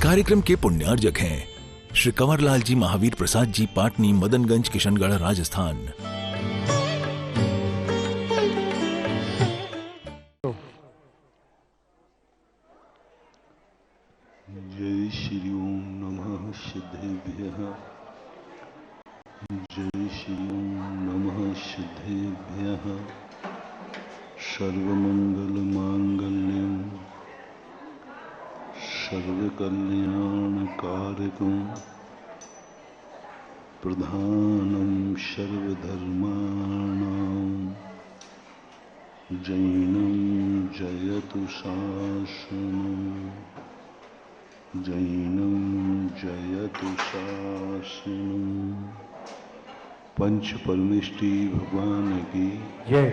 कार्यक्रम के पुण्यार्जक हैं श्री कंवरलाल जी महावीर प्रसाद जी, पाटनी, मदनगंज, किशनगढ़, राजस्थान। जय श्री ओम नमः सिद्धेभ्यः। जय श्री ओम नमः सिद्धेभ्यः। सर्वमंगल मांगल्यं सर्वकल्याणकारकं प्रधानं सर्वधर्माणां जैनं जयतु शासनम्। जैनं जयतु शासनम्। पंच परमेष्टि भगवान की जय।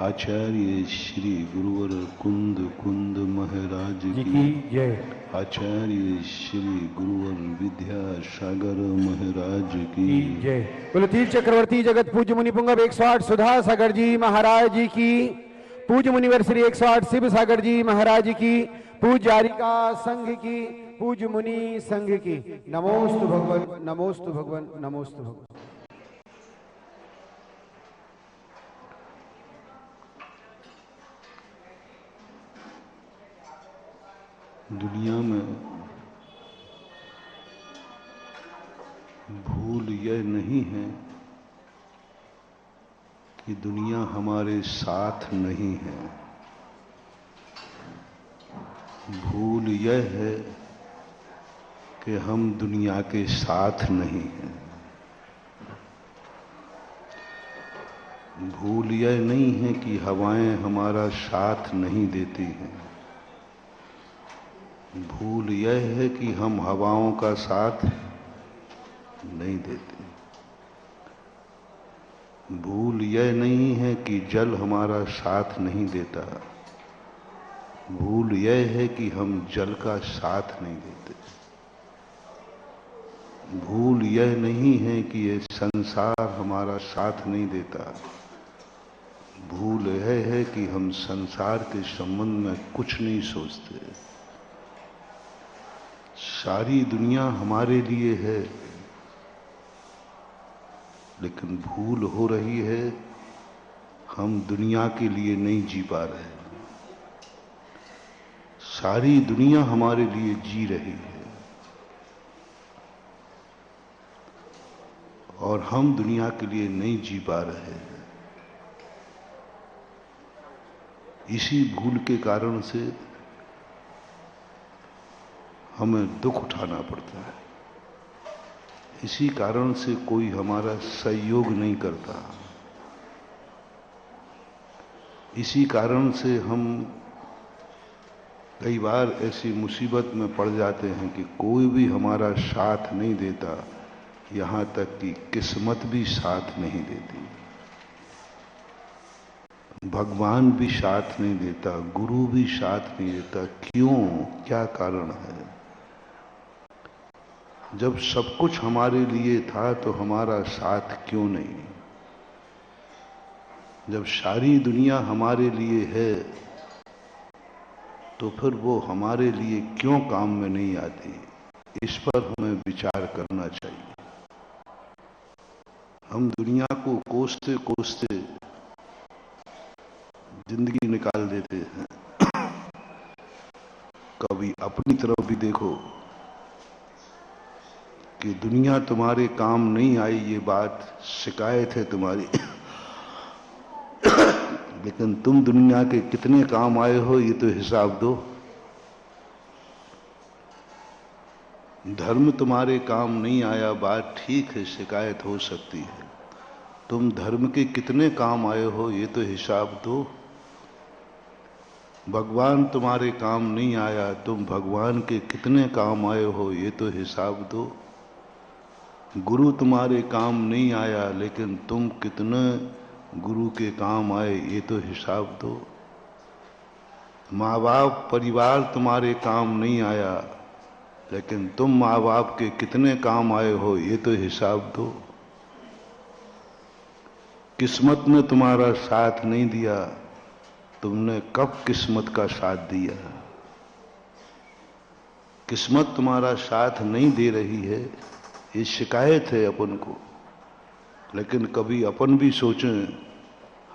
आचार्य श्री गुरुवर कुंद कुंद महाराज की जय। आचार्य श्री गुरुवर विद्यासागर महाराज की जय। बोलो तीर चक्रवर्ती जगत पूज्य मुनि पुंगव 108 सुधा सागर जी महाराज जी की, पूज्य मुनिवर श्री 108 शिव सागर जी महाराज की, पूज्य आरिका संघ की, पूज्य मुनि संघ की। नमोस्तु भगवन, नमोस्तु भगवन, नमोस्तु भगवन। दुनिया में भूल यह नहीं है कि दुनिया हमारे साथ नहीं है। भूल यह है कि हम दुनिया के साथ नहीं हैं। भूल यह नहीं है कि हवाएं हमारा साथ नहीं देती हैं। भूल यह है कि हम हवाओं का साथ नहीं देते। भूल यह नहीं है कि जल हमारा साथ नहीं देता। भूल यह है कि हम जल का साथ नहीं देते। भूल यह नहीं है कि ये संसार हमारा साथ नहीं देता। भूल यह है कि हम संसार के संबंध में कुछ नहीं सोचते। सारी दुनिया हमारे लिए है, लेकिन भूल हो रही है हम दुनिया के लिए नहीं जी पा रहे। सारी दुनिया हमारे लिए जी रही है और हम दुनिया के लिए नहीं जी पा रहे हैं। इसी भूल के कारण से हमें दुख उठाना पड़ता है। इसी कारण से कोई हमारा सहयोग नहीं करता। इसी कारण से हम कई बार ऐसी मुसीबत में पड़ जाते हैं कि कोई भी हमारा साथ नहीं देता, यहाँ तक कि किस्मत भी साथ नहीं देती, भगवान भी साथ नहीं देता, गुरु भी साथ नहीं देता। क्यों? क्या कारण है? जब सब कुछ हमारे लिए था तो हमारा साथ क्यों नहीं? जब सारी दुनिया हमारे लिए है तो फिर वो हमारे लिए क्यों काम में नहीं आती? इस पर हमें विचार करना चाहिए। हम दुनिया को कोसते कोसते जिंदगी निकाल देते हैं। कभी अपनी तरफ भी देखो कि दुनिया तुम्हारे काम नहीं आई, ये बात शिकायत है तुम्हारी, लेकिन तुम दुनिया के कितने काम आए हो ये तो हिसाब दो। धर्म तुम्हारे काम नहीं आया, बात ठीक है, शिकायत हो सकती है। तुम धर्म के कितने काम आए हो ये तो हिसाब दो। भगवान तुम्हारे काम नहीं आया, तुम भगवान के कितने काम आए हो ये तो हिसाब दो। गुरु तुम्हारे काम नहीं आया, लेकिन तुम कितने गुरु के काम आए ये तो हिसाब दो। माँ बाप परिवार तुम्हारे काम नहीं आया, लेकिन तुम माँ बाप के कितने काम आए हो ये तो हिसाब दो। किस्मत ने तुम्हारा साथ नहीं दिया, तुमने कब किस्मत का साथ दिया? किस्मत तुम्हारा साथ नहीं दे रही है, ये शिकायत है अपन को। लेकिन कभी अपन भी सोचें,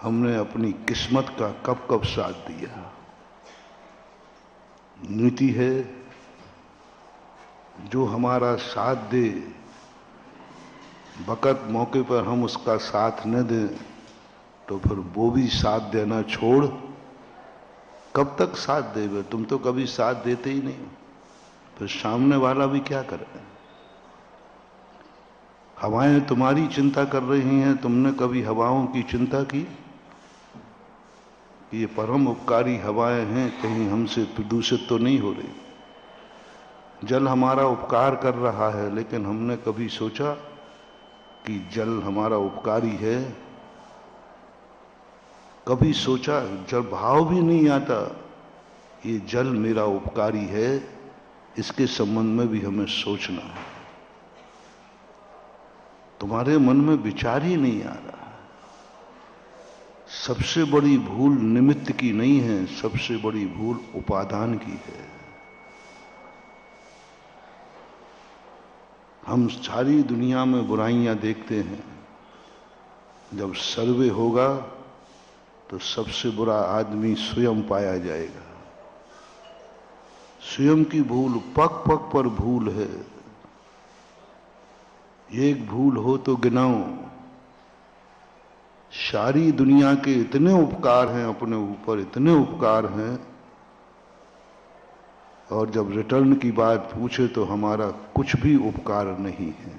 हमने अपनी किस्मत का कब कब साथ दिया। नीति है, जो हमारा साथ दे, वक़्त मौके पर हम उसका साथ न दें तो फिर वो भी साथ देना छोड़ कब तक साथ देवे। तुम तो कभी साथ देते ही नहीं, फिर सामने वाला भी क्या करे। हवाएं तुम्हारी चिंता कर रही हैं, तुमने कभी हवाओं की चिंता की? ये परम उपकारी हवाएं हैं, कहीं हमसे प्रदूषित तो नहीं हो रही। जल हमारा उपकार कर रहा है, लेकिन हमने कभी सोचा कि जल हमारा उपकारी है? कभी सोचा? जब भाव भी नहीं आता ये जल मेरा उपकारी है, इसके संबंध में भी हमें सोचना है। तुम्हारे मन में विचार ही नहीं आ रहा। सबसे बड़ी भूल निमित्त की नहीं है, सबसे बड़ी भूल उपादान की है। हम सारी दुनिया में बुराइयां देखते हैं, जब सर्वे होगा तो सबसे बुरा आदमी स्वयं पाया जाएगा। स्वयं की भूल पग पग पर भूल है। एक भूल हो तो गिनाओ। सारी दुनिया के इतने उपकार हैं अपने ऊपर, इतने उपकार हैं, और जब रिटर्न की बात पूछे तो हमारा कुछ भी उपकार नहीं है।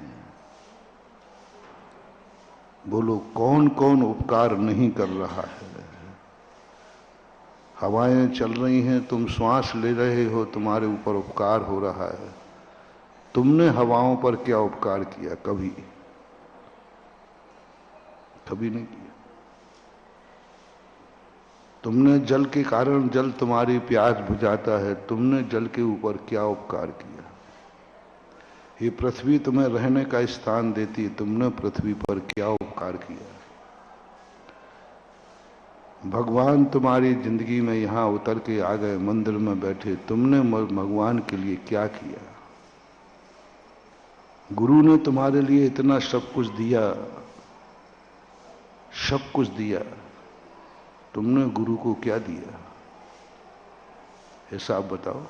बोलो कौन कौन उपकार नहीं कर रहा है। हवाएं चल रही हैं, तुम श्वास ले रहे हो, तुम्हारे ऊपर उपकार हो रहा है। तुमने हवाओं पर क्या उपकार किया? कभी कभी नहीं किया। तुमने जल के कारण, जल तुम्हारी प्यास बुझाता है, तुमने जल के ऊपर क्या उपकार किया? ये पृथ्वी तुम्हें रहने का स्थान देती, तुमने पृथ्वी पर क्या उपकार किया? भगवान तुम्हारी जिंदगी में यहां उतर के आ गए, मंदिर में बैठे, तुमने भगवान के लिए क्या किया? गुरु ने तुम्हारे लिए इतना सब कुछ दिया, सब कुछ दिया, तुमने गुरु को क्या दिया? हिसाब बताओ।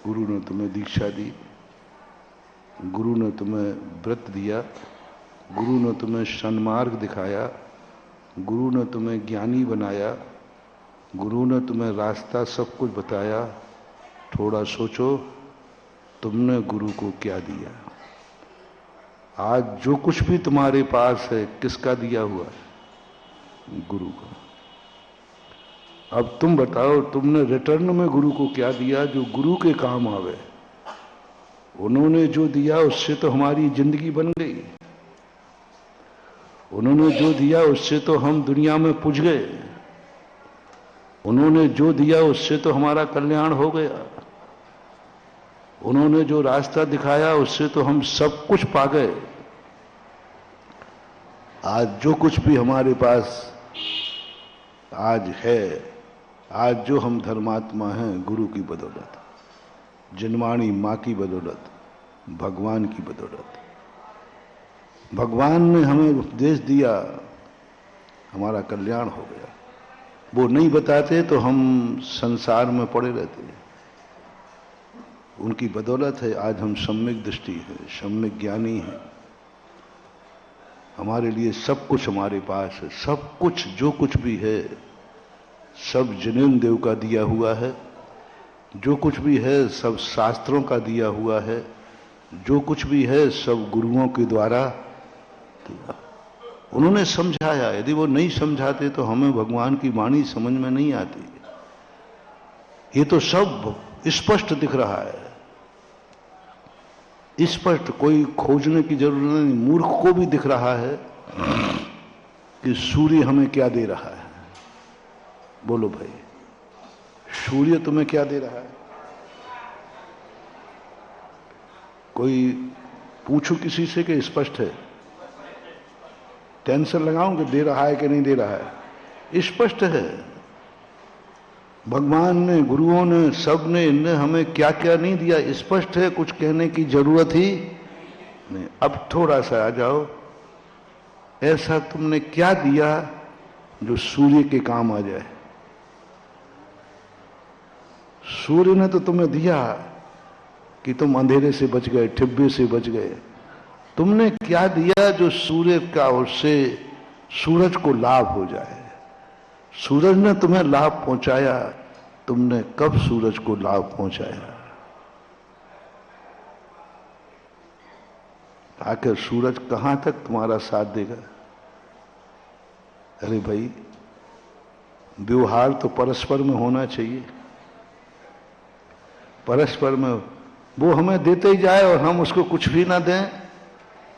गुरु ने तुम्हें दीक्षा दी, गुरु ने तुम्हें व्रत दिया, गुरु ने तुम्हें सन्मार्ग दिखाया, गुरु ने तुम्हें ज्ञानी बनाया, गुरु ने तुम्हें रास्ता सब कुछ बताया। थोड़ा सोचो, तुमने गुरु को क्या दिया? आज जो कुछ भी तुम्हारे पास है, किसका दिया हुआ है? गुरु का। अब तुम बताओ, तुमने रिटर्न में गुरु को क्या दिया जो गुरु के काम आवे? उन्होंने जो दिया उससे तो हमारी जिंदगी बन गई। उन्होंने जो दिया उससे तो हम दुनिया में पुज गए। उन्होंने जो दिया उससे तो हमारा कल्याण हो गया। उन्होंने जो रास्ता दिखाया उससे तो हम सब कुछ पा गए। आज जो कुछ भी हमारे पास आज है, आज जो हम धर्मात्मा हैं, गुरु की बदौलत, जिनवाणी माँ की बदौलत, भगवान की बदौलत। भगवान ने हमें उपदेश दिया, हमारा कल्याण हो गया। वो नहीं बताते तो हम संसार में पड़े रहते। उनकी बदौलत है आज हम सम्यक दृष्टि है, सम्यक ज्ञानी है। हमारे लिए सब कुछ हमारे पास है। सब कुछ जो कुछ भी है सब जिनेन्द्र देव का दिया हुआ है। जो कुछ भी है सब शास्त्रों का दिया हुआ है। जो कुछ भी है सब गुरुओं के द्वारा दिया। उन्होंने समझाया। यदि वो नहीं समझाते तो हमें भगवान की वाणी समझ में नहीं आती। ये तो सब स्पष्ट दिख रहा है, स्पष्ट, कोई खोजने की जरूरत नहीं। मूर्ख को भी दिख रहा है कि सूर्य हमें क्या दे रहा है। बोलो भाई, सूर्य तुम्हें क्या दे रहा है? कोई पूछो किसी से कि स्पष्ट है? टेंशन लगाऊं कि दे रहा है कि नहीं दे रहा है? स्पष्ट है। भगवान ने, गुरुओं ने, सब ने, इनने हमें क्या क्या नहीं दिया, स्पष्ट है, कुछ कहने की जरूरत ही नहीं। अब थोड़ा सा आ जाओ, ऐसा तुमने क्या दिया जो सूर्य के काम आ जाए? सूर्य ने तो तुम्हें दिया कि तुम अंधेरे से बच गए, ठिब्बे से बच गए। तुमने क्या दिया जो सूर्य का, उससे सूरज को लाभ हो जाए? सूरज ने तुम्हें लाभ पहुंचाया, तुमने कब सूरज को लाभ पहुंचाया? आखिर सूरज कहां तक तुम्हारा साथ देगा? अरे भाई, व्यवहार तो परस्पर में होना चाहिए। परस्पर में वो हमें देते ही जाए और हम उसको कुछ भी ना दें,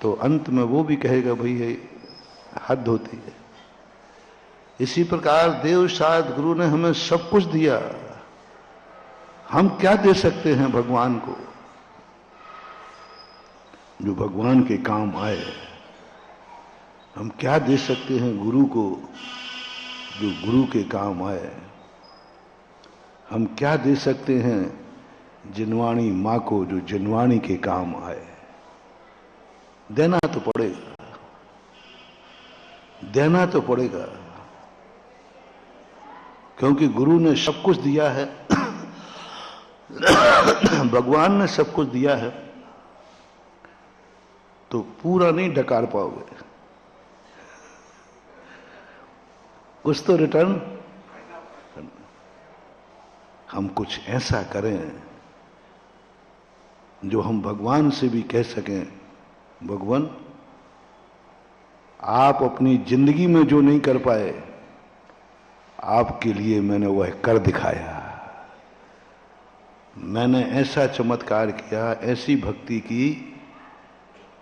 तो अंत में वो भी कहेगा भाई ये हद होती है। इसी प्रकार देव साध गुरु ने हमें सब कुछ दिया, हम क्या दे सकते हैं भगवान को जो भगवान के काम आए? हम क्या दे सकते हैं गुरु को जो गुरु के काम आए? हम क्या दे सकते हैं जिनवाणी मां को जो जिनवाणी के काम आए? देना तो पड़ेगा, देना तो पड़ेगा, क्योंकि गुरु ने सब कुछ दिया है, भगवान ने सब कुछ दिया है, तो पूरा नहीं डकार पाओगे, कुछ तो रिटर्न। हम कुछ ऐसा करें जो हम भगवान से भी कह सकें, भगवान आप अपनी जिंदगी में जो नहीं कर पाए, आपके लिए मैंने वह कर दिखाया। मैंने ऐसा चमत्कार किया, ऐसी भक्ति की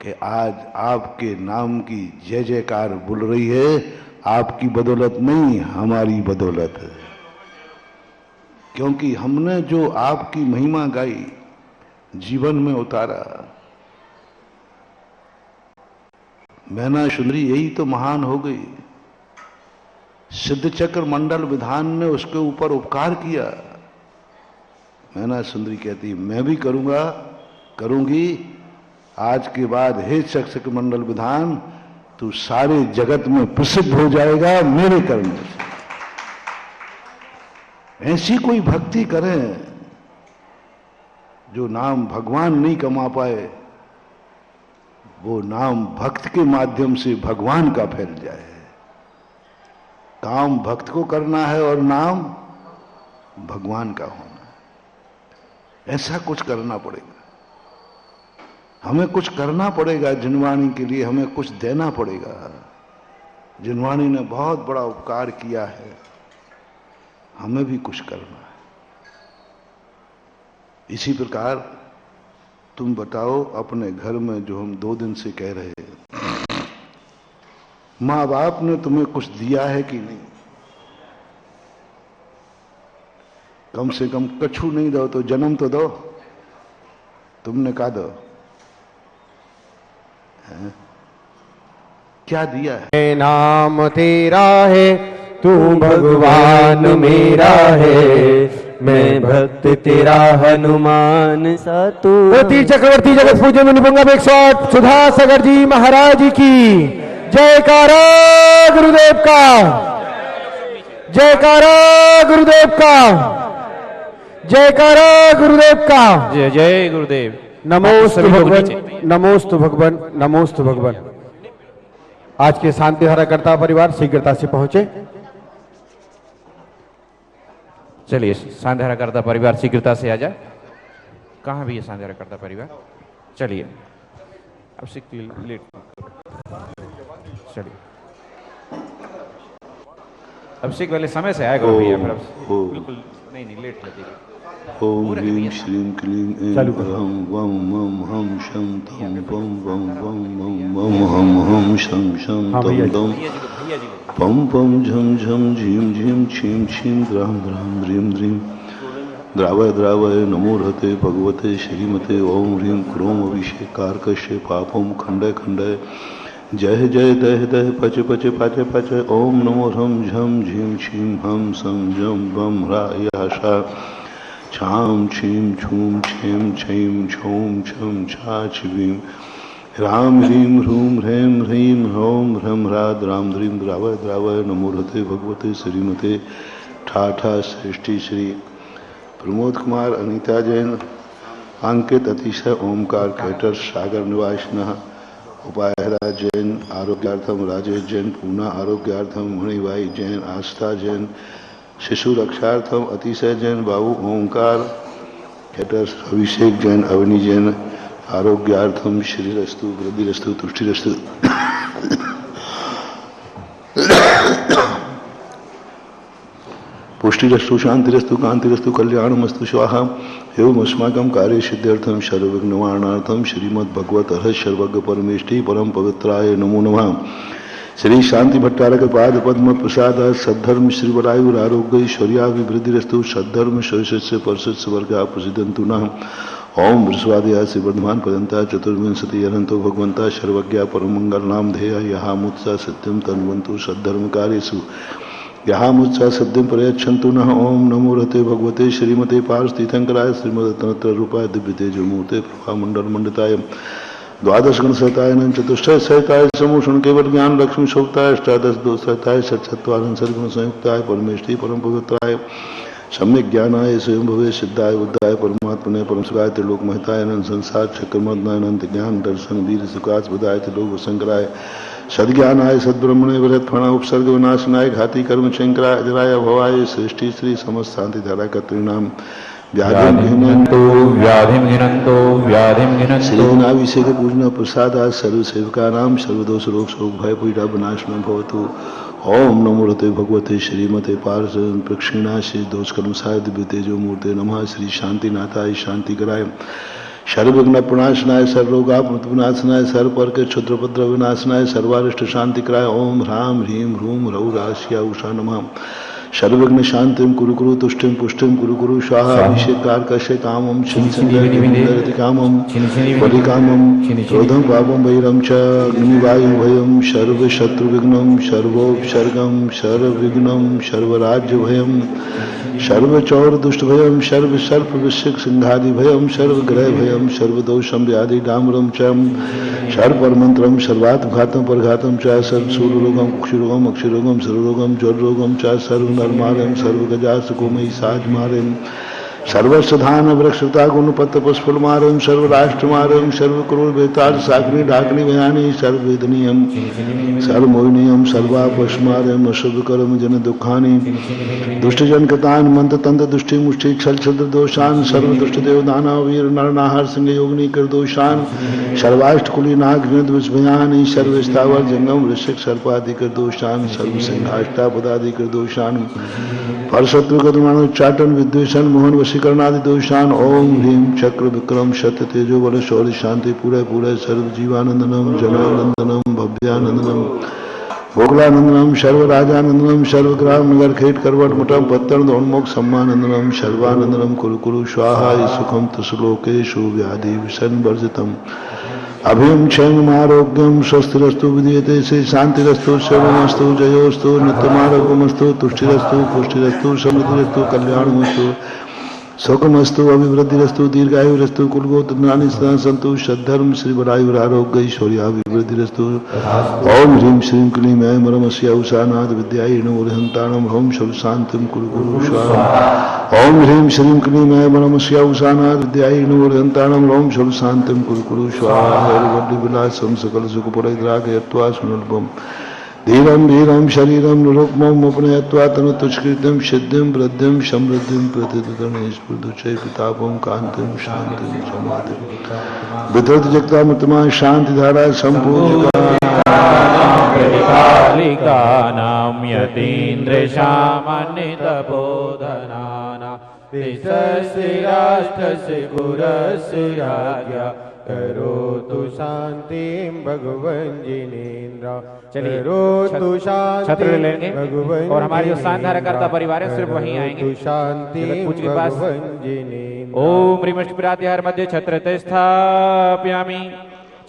कि आज आपके नाम की जय जयकार बुल रही है। आपकी बदौलत नहीं, हमारी बदौलत है, क्योंकि हमने जो आपकी महिमा गाई, जीवन में उतारा। मैना सुंदरी यही तो महान हो गई। सिद्ध चक्र मंडल विधान ने उसके ऊपर उपकार किया। मैना सुंदरी कहती मैं भी करूंगा, करूंगी। आज के बाद हे चक्र मंडल विधान, तू सारे जगत में प्रसिद्ध हो जाएगा मेरे करने से। ऐसी कोई भक्ति करें जो नाम भगवान नहीं कमा पाए, वो नाम भक्त के माध्यम से भगवान का फैल जाए। काम भक्त को करना है और नाम भगवान का होना है। ऐसा कुछ करना पड़ेगा, हमें कुछ करना पड़ेगा। जिनवाणी के लिए हमें कुछ देना पड़ेगा। जिनवाणी ने बहुत बड़ा उपकार किया है, हमें भी कुछ करना है। इसी प्रकार तुम बताओ, अपने घर में जो हम 2 दिन से कह रहे हैं, मां बाप ने तुम्हें कुछ दिया है कि नहीं? कम से कम कछु नहीं दो तो जन्म तो दो। तुमने कहा दो है? क्या दिया है? नाम तेरा है, तू भगवान मेरा है, मैं भक्त तेरा हनुमान सा तू। तीर चक्रवर्ती जगत पूज्य मुनिपुंगा 108 सुधा सागर जी महाराज की जयकारा गुरुदेव का, जयकारा गुरुदेव का, जयकारा गुरुदेव का। जय जय गुरुदेव। नमोस्तु भगवान, नमोस्तु भगवान, नमोस्तु भगवान। आज के शांति हराकर्ता परिवार शीघ्रता से पहुंचे। चलिए, सांध्यारा करता परिवार शीघ्रता से आ जाए। कहाँ भी है सांध्यारा करता परिवार? चलिए, अब लेट चलिए, अभिषेक वाले समय से आएगा भैया, फिर बिल्कुल नहीं लेट लगेगा। ओम ह्रीं श्रीं क्लीं ऐं हम वम मम हम शं तम वम वम वम मम वम हम हम शं शं तम दम पम पम झम झम झीम झीम छीम छीम द्राम द्राम द्रीम द्रीम द्रावय द्रावय नमोर्हते भगवते श्रीमते ओम ह्रीं क्रोम अभिषेकारकस्य पापम खंडय खंडय जय जय दह दह पच पच पच पच ओम नमो ह्रम झम झीम छीम हम सम जम बम ह्रायाशा छाम छीम छूम छेम छीम छोम छम छा छिवीम राम ह्रीम ह्रूम ह्रैम ह्रीम ह्रौम ह्रम ह्राद राम ध्रीम द्रावय द्रावय नमोरते भगवते श्रीमते ठाठा श्रेष्ठी श्री प्रमोद कुमार अनीता जैन अंकित अतिशय ओमकार कैटर सागर निवासिन उपायरा जैन आरोग्यार्थम राजेश जैन पूना आरोग्यार्थम मणिबाई जैन आस्था जैन शिशु रक्षार्थम अतिशय जैन बाबू ओंकार कैटर अभिषेक जैन अवनी जैन आरोग्यार्थम श्रीरस्तु वृद्धिरस्तु तुष्टिरस्तु पुष्टिरस्तु शांतिरस्तु कांतिरस्तु कल्याणमस्तु स्वाहा एवं अस्माकं कार्य सिद्ध्यर्थम सर्वविघ्नवारणार्थम श्रीमद् भगवत सर्वज्ञ परमेष्टि परम पवित्राय नमो नमः। श्री शांति भट्टारक पाद पद्म प्रसाद सद्धर्म श्रीवरायुर आरोग्य ऐश्वर्याभिवृद्धिरस्तु सद्धर्म शैशस्य परशस्य वर्गा प्रसिद्धंतु नः। ओम वृषवादया से वर्धमान पर्यंता चतुर्विंशति अनंतो भगवंता सर्वज्ञा परमंगल नाम ध्येय यहाँ मुत्सा सत्यम तन्वंतु सद्धर्म कार्यसु यहाँ मुत्सा सद्यम प्रयच्छन्तु नः। ओम नमो रते भगवते श्रीमते पार्षतीर्थंकराय श्रीमदतनत्र रूपाय दिव्य तेजो मूर्ते प्रभा मंडल मंडिताय द्वादश गण सहताय चतुष्टय सहताय समूषण केवल ज्ञान लक्ष्मी शोभताय अष्टादश दो सहताय सत्सत्वान सद्गुण संयुक्ताय परमेष्टि परम पवित्राय सम्यक ज्ञानाय स्वयं भवे सिद्धाय बुद्धाय परमात्मने परम सुखाय त्रिलोक महताय अनंत संसार चक्रमदनाय अनंत ज्ञान दर्शन वीर सुखास बुधाय त्रिलोक शंकराय सद्ज्ञानाय सद्ब्रह्मणे विरत्फणा उपसर्ग विनाशनाय घाती कर्म शंकराय अजराय भवाय सृष्टि श्री समस्त शांति धारा कत्रिनाम व्याधिम घिनंतो श्रीनाभिषेक पूजना प्रसादा सर्व सेवका नाम सर्वदोष रोग शोक भय पीड़ा विनाशनम भवतु। ओम नमो रते भगवते श्रीमते पार्ष प्रक्षिणा श्री दोष कर्म साय दिव्य तेजो मूर्ते नमः। श्री शांतिनाथाय शांति कराय सर्वविघ्न प्रणाशनाय सर्वरोगापमृत विनाशनाय सर्वपर के क्षुद्रपद्र विनाशनाय सर्वारिष्ट शांति कराय ओम ह्राम ह्रीम ह्रूम रौ राशिया उषा नमः। सर्वविघ्न शांतिम कुरु कुरु तुष्टिम पुष्टिम कुरु कुरु स्वाहा अभिषेक कारकस्य कामम छिन्नति कामम परिकामम क्रोधम पापम वैरम च अग्निवायु भयम सर्व शत्रु विघ्नम सर्वोपसर्गम सर्वविघ्नम सर्वराज्य भयम सर्वचौर दुष्ट भयम सर्व सर्प विषिक सिंहादि भयम सर्वग्रह भयम सर्वदोषम व्याधि डामरम चम सर्वपरमंत्रम सर्वात्मघातम परघातम च सर्वसूरोगम कुक्षरोगम अक्षरोगम सर्वरोगम ज्वररोगम च सर्वनर्मालयम सर्वगजास कोमयी साजमारयम सर्वस्वधान वृक्षता गुणपत्र पुष्फुलमारयम सर्वराष्ट्रमारयम सर्वक्रूर बेताल साग्नि डाग्नि भयानि सर्ववेदनीयम सर्वमोहिनीयम सर्वापस्मारयम अशुभकर्म जन दुखानि दुष्टजन कृतान मंत्र तंत्र दुष्टि मुष्टि छल छद्र दोषान सर्व दुष्ट देव दानव वीर नरनाहर सिंह योगिनी कर दोषान सर्वाष्ट कुली नाग जन विस्भयानि सर्व स्थावर जंगम ऋषिक सर्पादि कर दोषान सर्व सिंहाष्टा पदादि कर दोषान परशत्रु कदमान उच्चाटन विद्वेषण मोहन वशीकरणादि दोषान ओम ह्रीम चक्र विक्रम सत्य तेजो बल शौर्य शांति पूरे पूरे सर्व जीवानंदनम जनानंदनम भव्यानंदनम भोगलानंदनम सर्वराजानंदनम सर्वग्राम नगर खेट करवट मठम पत्तन दोन्मुख सम्मानंदनम सर्वानंदनम कुरु कुरु स्वाहा सुखम तुसलोकेशु व्याधि विषण वर्जितम अभिम क्षम आरोग्यम स्वस्थरस्तु विधीयते से शांतिरस्तु सर्वमस्तु जयोस्तु नित्यमारोग्यमस्तु तुष्टिरस्तु पुष्टिरस्तु समृद्धिरस्तु कल्याणमस्तु सुखमस्तु अभिवृद्धिरस्तु दीर्घायुरस्तु कुलगोत्राणि सदा सन्तु सद्धर्म श्री वरायुर आरोग्य ऐश्वर्याभिवृद्धिरस्तु ओम ह्रीं श्रीं क्लीं ऐं मरमस्य उषानाद विद्यायै नमो हन्ताणं ह्रौं शव शान्तिं कुरु कुरु स्वाहा ओम ह्रीं श्रीं क्लीं ऐं मरमस्य उषानाद विद्यायै नमो हन्ताणं ह्रौं शव शान्तिं कुरु कुरु स्वाहा हरिवल्ली विलासं सकल सुख परिद्रागयत्वा सुनल्पम् धीरम धीरम शरीरम निरुपमम उपनयत्वा तनुतुष्कृतिम सिद्धिम वृद्धिम समृद्धिम प्रतिदुचय पितापम कांतिम शांतिम समाधिम विधृत जगता मतमा शांति धारा संपूजिका नाम यतीन्द्र सामान्य बोधनाना राष्ट्रस्य गुरस्य आज्ञा करोतु शांतिं भगवन् जिनेन्द्र। चलिए करोतु छत्र लेंगे भगवन् और हमारे जो शानदार करता परिवार है सिर्फ वहीं आएंगे शांतिं पूज के पास। भगवन् जिनेन्द्र। ओम ह्रीमष्टप्रातिहार मध्य छत्रते स्थापयामि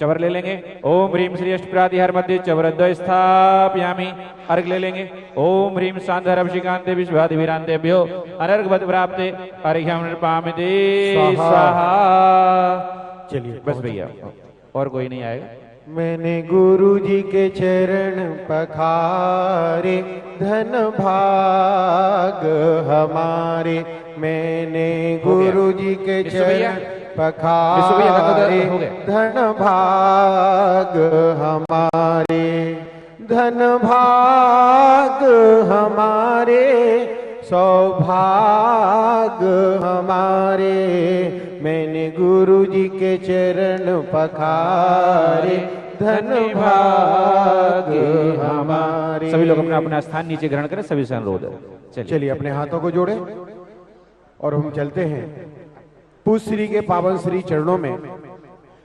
चवर ले लेंगे। ओम ह्रीम श्री अष्टप्रातिहार मध्य चवरद्वय स्थापयामि। अर्घ ले लेंगे। ओम ह्रीम शांधर अभिषेकांते विश्वादिवीरांतेभ्यो अनर्घवत प्राप्ते अर्घ्यम नृपामिते स्वाहा। चलिए बस भैया, और कोई नहीं आएगा। मैंने गुरु जी के चरण पखारे, धन भाग हमारे। मैंने गुरु जी के चरण पखारे, धन भाग हमारे। धन भाग हमारे, सौभाग्य हमारे। मैंने गुरु जी के चरण पखारे, धन भाग्य हमारे। सभी लोग अपना अपना स्थान नीचे ग्रहण करें, सभी से अनुरोध है। चलिए अपने हाथों को जोड़े और हम चलते हैं पूज्य श्री के पावन श्री चरणों में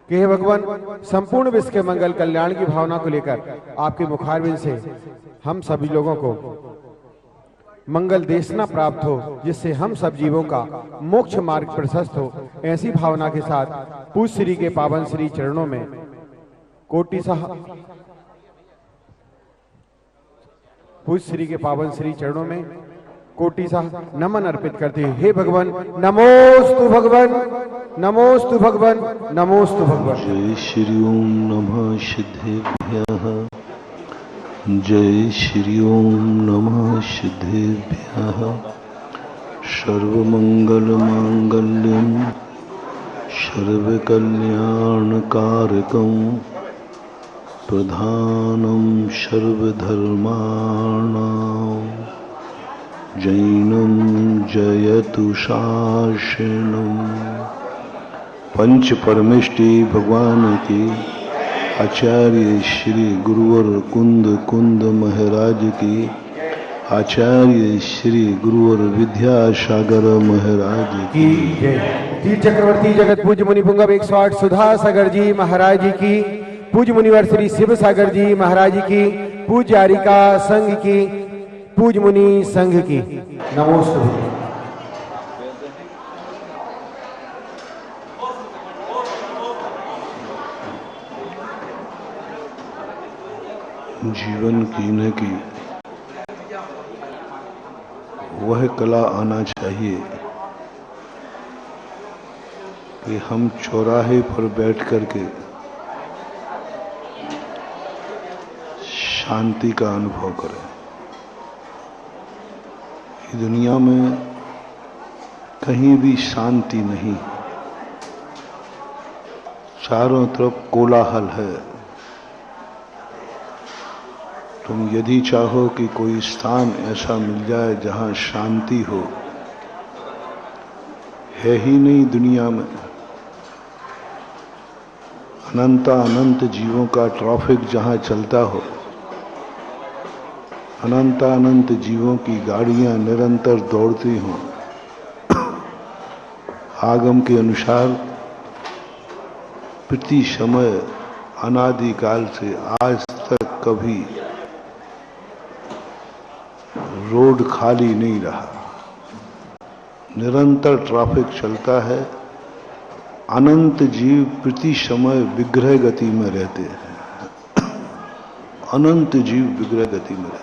कि हे भगवान, संपूर्ण विश्व के मंगल कल्याण की भावना को लेकर आपके मुखारबिंद से हम सभी लोगों को मंगल देशना प्राप्त हो, जिससे हम सब जीवों का मोक्ष मार्ग प्रशस्त हो। ऐसी भावना के साथ पूज्य श्री के पावन श्री चरणों में कोटि सह पूज्य श्री के पावन श्री चरणों में कोटि सा नमन अर्पित करते हैं। हे भगवान, नमोस्तु भगवान, नमोस्तु भगवान, नमोस्तु भगवान। जय श्री ओम नमः सिद्धेभ्यः। जय श्री ओम नमः सिद्धेभ्यः। सर्वमंगल मांगल्यं सर्वकल्याणकारकं प्रधानं सर्वधर्माणां जैनं जयतु शासनम्। पंच परमेष्टि भगवान की, आचार्य श्री गुरुवर कुंद महाराज की, आचार्य श्री गुरुवर विद्यासागर महाराज की जय। तीर चक्रवर्ती जगत पूज्य मुनि पुंगव 108 सुधा सागर जी महाराज जी की, पूज्य मुनिवर श्री शिव सागर जी महाराज जी की, पूज्य आरिका संघ की, पूज्य मुनि संघ की। नमोस्तु। जीवन जीने की वह कला आना चाहिए कि हम चौराहे पर बैठ करके शांति का अनुभव करें। दुनिया में कहीं भी शांति नहीं, चारों तरफ कोलाहल है। तुम यदि चाहो कि कोई स्थान ऐसा मिल जाए जहां शांति हो, है ही नहीं दुनिया में। अनंत जीवों का ट्रैफिक जहां चलता हो, अनंत जीवों की गाड़ियां निरंतर दौड़ती हों, आगम के अनुसार प्रति समय अनादिकाल से आज तक कभी रोड खाली नहीं रहा, निरंतर ट्रैफिक चलता है। अनंत जीव प्रति समय विग्रह गति में रहते हैं, अनंत जीव विग्रह गति में रहते हैं।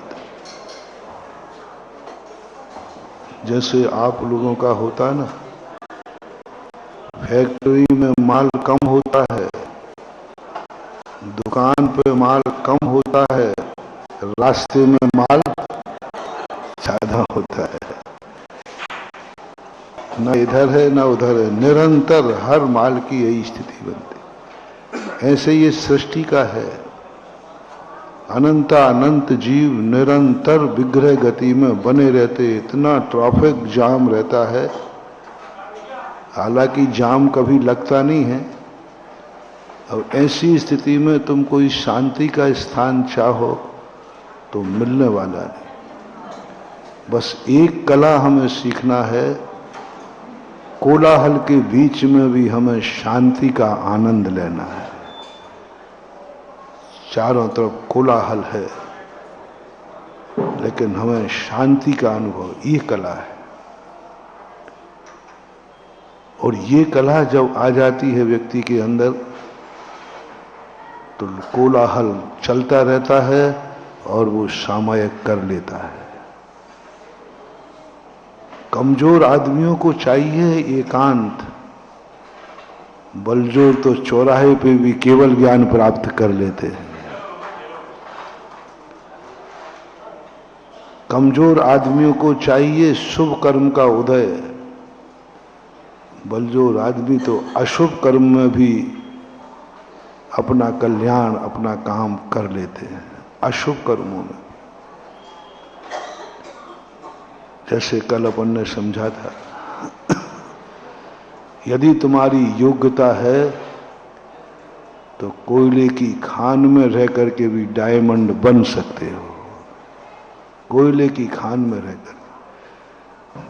जैसे आप लोगों का होता है ना, फैक्ट्री में माल कम होता है, दुकान पे माल कम होता है, रास्ते में माल ज्यादा होता है। न इधर है न उधर है, निरंतर हर माल की यही स्थिति बनती। ऐसे ये सृष्टि का है, अनंत जीव निरंतर विग्रह गति में बने रहते। इतना ट्रैफिक जाम रहता है, हालांकि जाम कभी लगता नहीं है। अब ऐसी स्थिति में तुम कोई शांति का स्थान चाहो तो मिलने वाला नहीं। बस एक कला हमें सीखना है, कोलाहल के बीच में भी हमें शांति का आनंद लेना है। चारों तरफ कोलाहल है, लेकिन हमें शांति का अनुभव, ये कला है। और ये कला जब आ जाती है व्यक्ति के अंदर, तो कोलाहल चलता रहता है और वो सामयिक कर लेता है। कमजोर आदमियों को चाहिए एकांत, बलजोर तो चौराहे पे भी केवल ज्ञान प्राप्त कर लेते हैं। कमजोर आदमियों को चाहिए शुभ कर्म का उदय, बलजोर आदमी तो अशुभ कर्म में भी अपना कल्याण, अपना काम कर लेते हैं, अशुभ कर्मों में। जैसे कल अपन ने समझा था, यदि तुम्हारी योग्यता है तो कोयले की खान में रह करके भी डायमंड बन सकते हो। कोयले की खान में रहकर,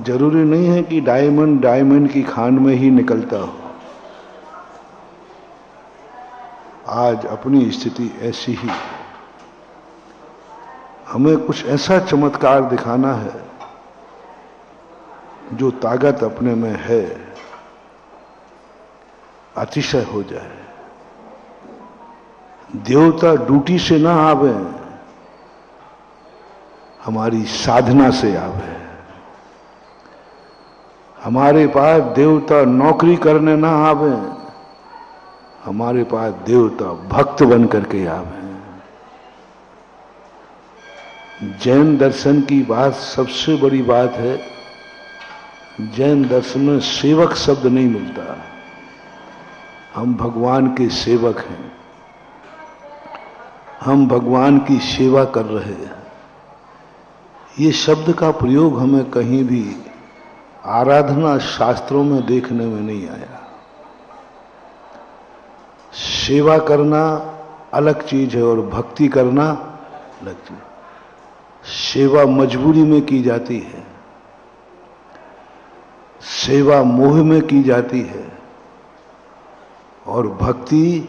जरूरी नहीं है कि डायमंड की खान में ही निकलता हो। आज अपनी स्थिति ऐसी ही, हमें कुछ ऐसा चमत्कार दिखाना है जो ताकत अपने में है अतिशय हो जाए। देवता ड्यूटी से ना आवे, हमारी साधना से आवे। हमारे पास देवता नौकरी करने ना आवे, हमारे पास देवता भक्त बन करके आवे। जैन दर्शन की बात सबसे बड़ी बात है, जैन दर्शन में सेवक शब्द नहीं मिलता। हम भगवान के सेवक हैं, हम भगवान की सेवा कर रहे हैं। ये शब्द का प्रयोग हमें कहीं भी आराधना शास्त्रों में देखने में नहीं आया। सेवा करना अलग चीज है और भक्ति करना अलग चीज। सेवा मजबूरी में की जाती है, सेवा मोह में की जाती है, और भक्ति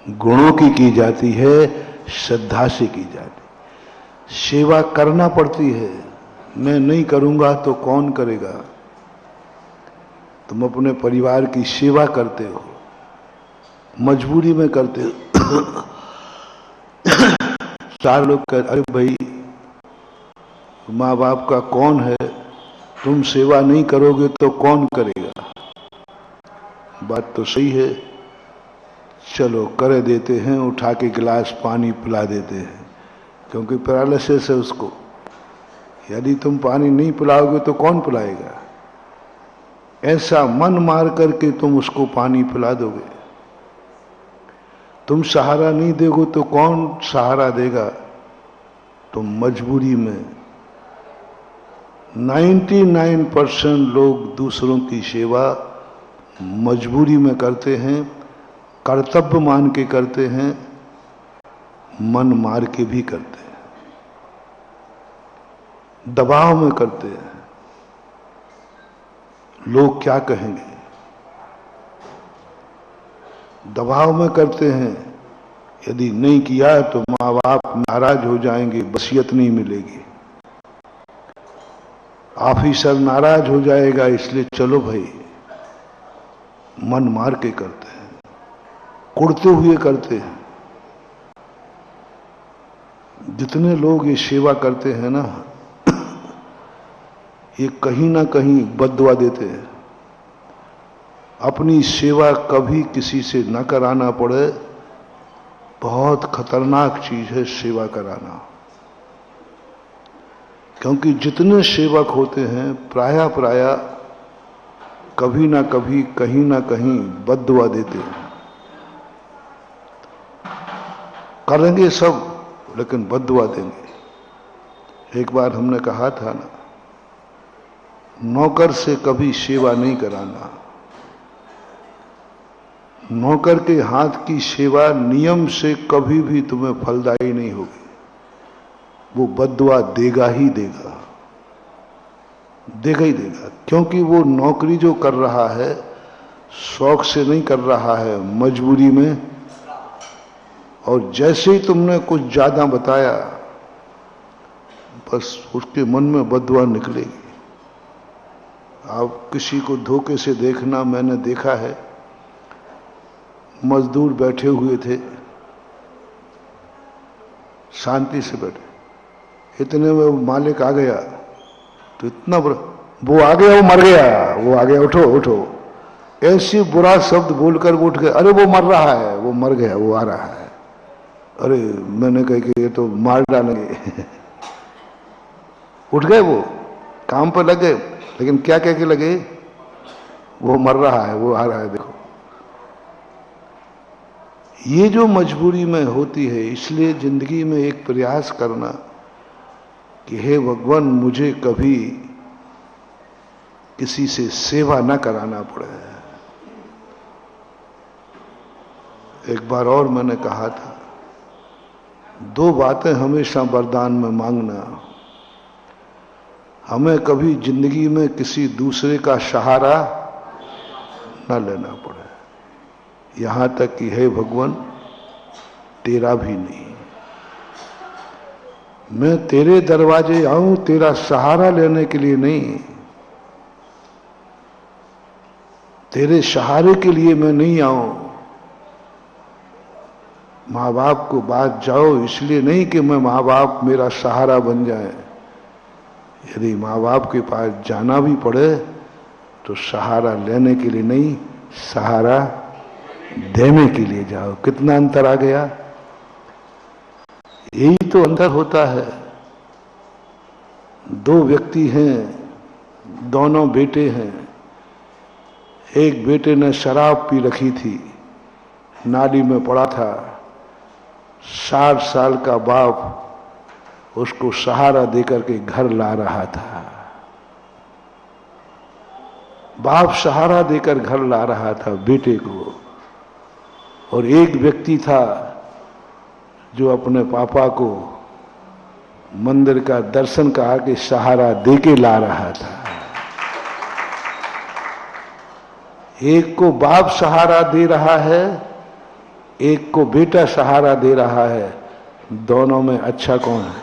गुणों की जाती है, श्रद्धा से की जाती है। सेवा करना पड़ती है, मैं नहीं करूंगा तो कौन करेगा। तुम अपने परिवार की सेवा करते हो, मजबूरी में करते हो। चार लोग कहते, अरे भाई माँ बाप का कौन है, तुम सेवा नहीं करोगे तो कौन करेगा। बात तो सही है, चलो कर देते हैं, उठा के गिलास पानी पिला देते हैं, क्योंकि पैरालिसिस है उसको। यदि तुम पानी नहीं पिलाओगे तो कौन पिलाएगा। ऐसा मन मार करके तुम उसको पानी पिला दोगे। तुम सहारा नहीं दोगे तो कौन सहारा देगा। तुम मजबूरी में 99% लोग दूसरों की सेवा मजबूरी में करते हैं, कर्तव्य मान के करते हैं, मन मार के भी करते हैं, दबाव में करते हैं। लोग क्या कहेंगे, दबाव में करते हैं। यदि नहीं किया तो माँ बाप नाराज हो जाएंगे, वसीयत नहीं मिलेगी। ऑफिसर नाराज हो जाएगा, इसलिए चलो भाई, मन मार के करते हैं, कुड़ते हुए करते हैं। जितने लोग ये सेवा करते हैं ना, ये कहीं ना कहीं बद्दुआ देते हैं। अपनी सेवा कभी किसी से न कराना पड़े, बहुत खतरनाक चीज है सेवा कराना। क्योंकि जितने सेवक होते हैं प्राय कभी ना कभी कहीं ना कहीं बद्दुआ देते हैं। करेंगे सब लेकिन बद्दुआ देंगे। एक बार हमने कहा था ना, नौकर से कभी सेवा नहीं कराना। नौकर के हाथ की सेवा नियम से कभी भी तुम्हें फलदायी नहीं होगी, वो बद्दुआ देगा ही देगा, देगा ही देगा। क्योंकि वो नौकरी जो कर रहा है शौक से नहीं कर रहा है, मजबूरी में। और जैसे ही तुमने कुछ ज्यादा बताया, बस उसके मन में बद्दुआ निकलेगी। आप किसी को धोखे से देखना, मैंने देखा है। मजदूर बैठे हुए थे, शांति से बैठे। इतने में वो मालिक आ गया तो इतना बुरा, वो आ गया, वो मर गया, वो आ गया, उठो उठो, ऐसी बुरा शब्द बोलकर वो उठ गए। अरे वो मर रहा है, वो मर गया, वो आ रहा है। अरे मैंने कहा कि ये तो मार डालेंगे। उठ गए, वो काम पर लग गए, लेकिन क्या कह के लगे, वो मर रहा है, वो आ रहा है। देखो ये जो मजबूरी में होती है, इसलिए जिंदगी में एक प्रयास करना कि हे भगवान मुझे कभी किसी से सेवा न कराना पड़े। एक बार और मैंने कहा था, दो बातें हमेशा वरदान में मांगना, हमें कभी जिंदगी में किसी दूसरे का सहारा न लेना पड़े, यहां तक कि हे भगवान तेरा भी नहीं। मैं तेरे दरवाजे आऊं तेरा सहारा लेने के लिए नहीं, तेरे सहारे के लिए मैं नहीं आऊं। माँ बाप को बात जाओ इसलिए नहीं कि मैं माँ बाप मेरा सहारा बन जाए। यदि माँ बाप के पास जाना भी पड़े तो सहारा लेने के लिए नहीं, सहारा देने के लिए जाओ। कितना अंतर आ गया। यही तो अंतर होता है। दो व्यक्ति हैं, दोनों बेटे हैं। एक बेटे ने शराब पी रखी थी, नाली में पड़ा था। 60 साल का बाप उसको सहारा देकर के घर ला रहा था। बाप सहारा देकर घर ला रहा था बेटे को। और एक व्यक्ति था जो अपने पापा को मंदिर का दर्शन करा के सहारा दे के ला रहा था। एक को बाप सहारा दे रहा है, एक को बेटा सहारा दे रहा है। दोनों में अच्छा कौन है?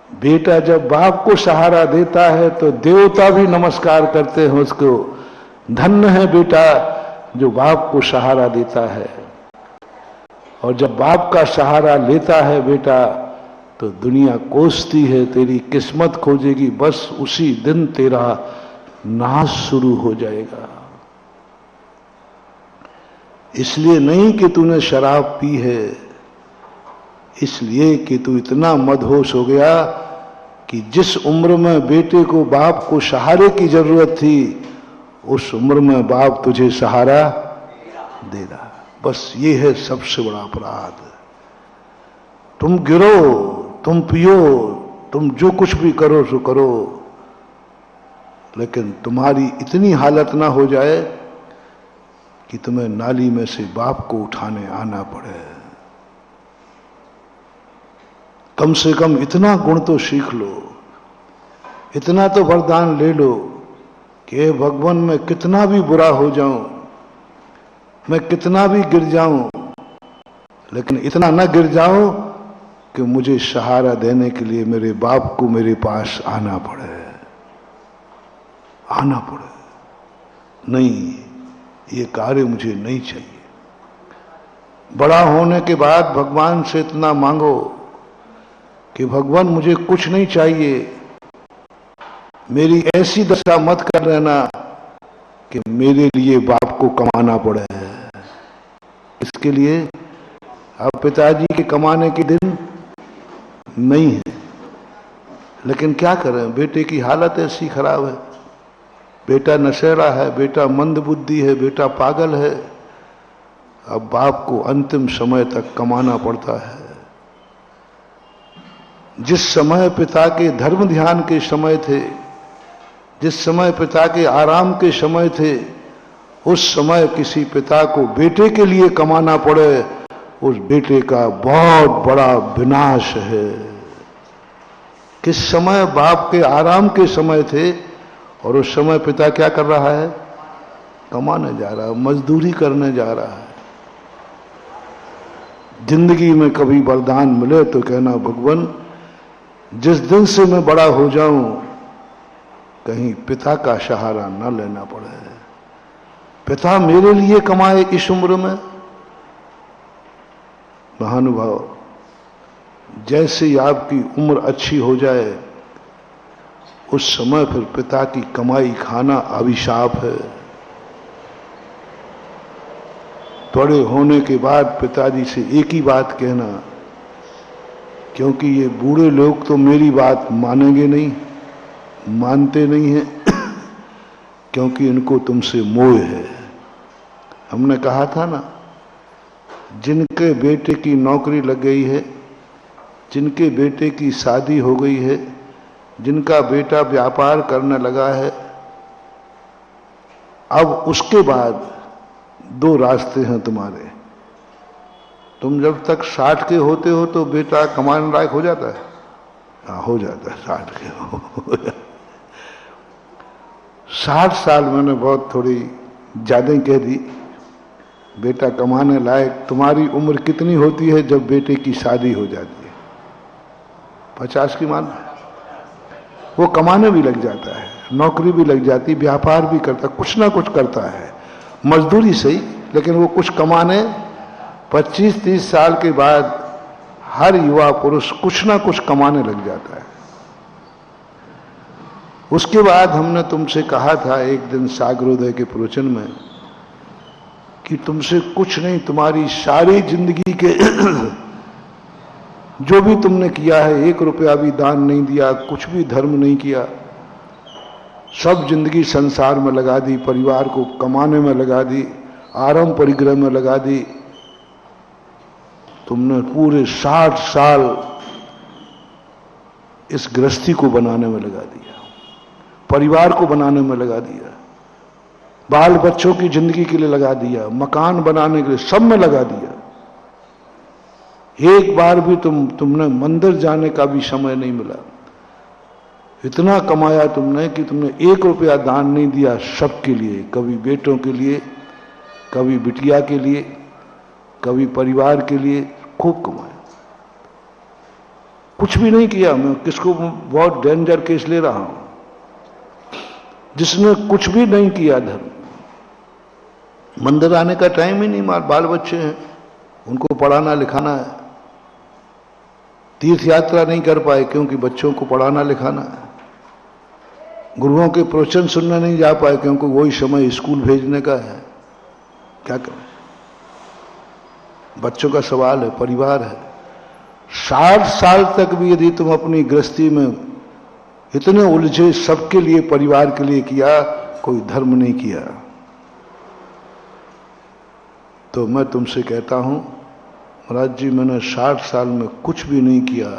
बेटा जब बाप को सहारा देता है तो देवता भी नमस्कार करते हैं उसको। धन्य है बेटा जो बाप को सहारा देता है। और जब बाप का सहारा लेता है बेटा तो दुनिया कोसती है, तेरी किस्मत खोजेगी, बस उसी दिन तेरा नाश शुरू हो जाएगा। इसलिए नहीं कि तूने शराब पी है, इसलिए कि तू इतना मदहोश हो गया कि जिस उम्र में बेटे को बाप को सहारे की जरूरत थी उस उम्र में बाप तुझे सहारा दे रहा। बस ये है सबसे बड़ा अपराध। तुम गिरो, तुम पियो, तुम जो कुछ भी करो सो करो, लेकिन तुम्हारी इतनी हालत ना हो जाए कि तुम्हें नाली में से बाप को उठाने आना पड़े। कम से कम इतना गुण तो सीख लो, इतना तो वरदान ले लो कि भगवान मैं कितना भी बुरा हो जाऊं, मैं कितना भी गिर जाऊं, लेकिन इतना न गिर जाऊं कि मुझे सहारा देने के लिए मेरे बाप को मेरे पास आना पड़े। आना पड़े। नहीं, ये कार्य मुझे नहीं चाहिए। बड़ा होने के बाद भगवान से इतना मांगो कि भगवान मुझे कुछ नहीं चाहिए, मेरी ऐसी दशा मत कर लेना कि मेरे लिए बाप को कमाना पड़े। इसके लिए अब पिताजी के कमाने के दिन नहीं है, लेकिन क्या करें, बेटे की हालत ऐसी खराब है। बेटा नशेड़ा है, बेटा मंदबुद्धि है, बेटा पागल है। अब बाप को अंतिम समय तक कमाना पड़ता है। जिस समय पिता के धर्म ध्यान के समय थे, जिस समय पिता के आराम के समय थे, उस समय किसी पिता को बेटे के लिए कमाना पड़े, उस बेटे का बहुत बड़ा विनाश है। किस समय बाप के आराम के समय थे और उस समय पिता क्या कर रहा है? कमाने जा रहा है, मजदूरी करने जा रहा है। जिंदगी में कभी वरदान मिले तो कहना भगवान जिस दिन से मैं बड़ा हो जाऊं कहीं पिता का सहारा न लेना पड़े। पिता मेरे लिए कमाए इस उम्र में, महानुभाव, जैसे ही आपकी उम्र अच्छी हो जाए उस समय फिर पिता की कमाई खाना अभिशाप है। बड़े होने के बाद पिताजी से एक ही बात कहना, क्योंकि ये बूढ़े लोग तो मेरी बात मानेंगे नहीं, मानते नहीं हैं क्योंकि इनको तुमसे मोह है। हमने कहा था ना, जिनके बेटे की नौकरी लग गई है, जिनके बेटे की शादी हो गई है, जिनका बेटा व्यापार करने लगा है, अब उसके बाद दो रास्ते हैं तुम्हारे। तुम जब तक 60 के होते हो तो बेटा कमाने लायक हो जाता है, हाँ हो जाता है 60 के हो 60 साल मैंने बहुत थोड़ी ज्यादा ही कह दी। बेटा कमाने लायक तुम्हारी उम्र कितनी होती है जब बेटे की शादी हो जाती है? 50 की मान। वो कमाने भी लग जाता है, नौकरी भी लग जाती, व्यापार भी करता, कुछ ना कुछ करता है, मजदूरी सही, लेकिन वो कुछ कमाने 25-30 साल के बाद हर युवा पुरुष कुछ ना कुछ कमाने लग जाता है। उसके बाद हमने तुमसे कहा था एक दिन सागरोदय के प्रवचन में कि तुमसे कुछ नहीं, तुम्हारी सारी जिंदगी के जो भी तुमने किया है, 1 रुपया भी दान नहीं दिया, कुछ भी धर्म नहीं किया, सब जिंदगी संसार में लगा दी, परिवार को कमाने में लगा दी, आराम परिग्रह में लगा दी। तुमने पूरे 60 साल इस गृहस्थी को बनाने में लगा दिया, परिवार को बनाने में लगा दिया, बाल बच्चों की जिंदगी के लिए लगा दिया, मकान बनाने के लिए, सब में लगा दिया। एक बार भी तुमने मंदिर जाने का भी समय नहीं मिला। इतना कमाया तुमने कि तुमने 1 रुपया दान नहीं दिया सबके लिए, कभी बेटों के लिए, कभी बिटिया के लिए, कभी परिवार के लिए, खूब कमाया। कुछ भी नहीं किया। मैं किसको बहुत डेंजर केस ले रहा हूं, जिसने कुछ भी नहीं किया धर्म। मंदिर आने का टाइम ही नहीं, बाल बच्चे हैं, उनको पढ़ाना लिखाना है। तीर्थ यात्रा नहीं कर पाए क्योंकि बच्चों को पढ़ाना लिखाना है। गुरुओं के प्रवचन सुनने नहीं जा पाए क्योंकि वही समय स्कूल भेजने का है। क्या करें? बच्चों का सवाल है, परिवार है। 60 साल तक भी यदि तुम अपनी गृहस्थी में इतने उलझे, सबके लिए, परिवार के लिए किया, कोई धर्म नहीं किया, तो मैं तुमसे कहता हूं महाराज जी, मैंने 60 साल में कुछ भी नहीं किया,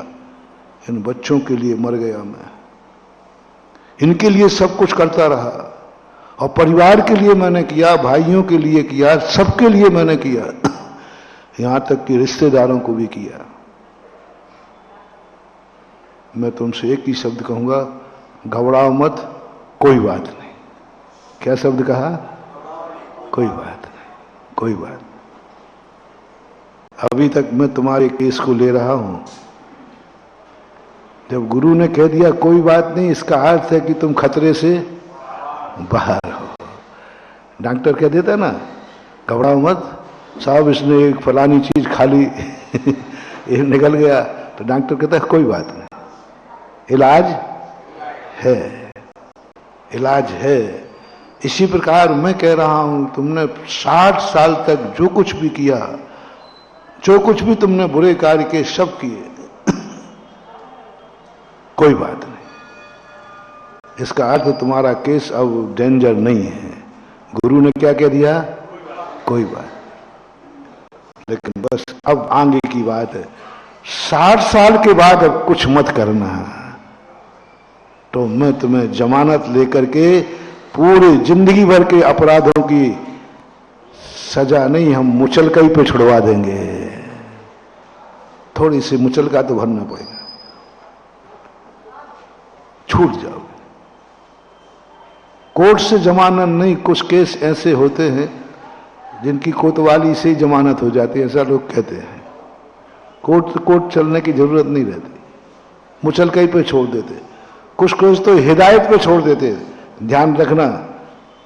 इन बच्चों के लिए मर गया मैं, इनके लिए सब कुछ करता रहा, और परिवार के लिए मैंने किया, भाइयों के लिए किया, सबके लिए मैंने किया, यहां तक कि रिश्तेदारों को भी किया। मैं तुमसे एक ही शब्द कहूंगा, घबराओ मत, कोई बात नहीं। क्या शब्द कहा? कोई बात नहीं, कोई बात। अभी तक मैं तुम्हारे केस को ले रहा हूं। जब गुरु ने कह दिया कोई बात नहीं, इसका अर्थ है कि तुम खतरे से बाहर हो। डॉक्टर कह देता ना, घबराओ मत साहब, इसने एक फलानी चीज खा ली ये निकल गया, तो डॉक्टर कहता है कोई बात नहीं, इलाज है, इलाज है। इसी प्रकार मैं कह रहा हूं, तुमने 60 साल तक जो कुछ भी किया, जो कुछ भी तुमने बुरे कार्य के, सब किए, कोई बात नहीं। इसका अर्थ तुम्हारा केस अब डेंजर नहीं है। गुरु ने क्या कह दिया? कोई बात। लेकिन बस अब आगे की बात है, 60 साल के बाद अब कुछ मत करना, तो मैं तुम्हें जमानत लेकर के पूरे जिंदगी भर के अपराधों की सजा नहीं, हम मुचलका ही पे छुड़वा देंगे। थोड़ी सी मुचलका तो भरना पड़ेगा, छूट जाओ। कोर्ट से जमानत नहीं, कुछ केस ऐसे होते हैं जिनकी कोतवाली से ही जमानत हो जाती है, ऐसा लोग कहते हैं। कोर्ट चलने की जरूरत नहीं रहती, मुचलका ही पे छोड़ देते। कुछ तो हिदायत पे छोड़ देते, ध्यान रखना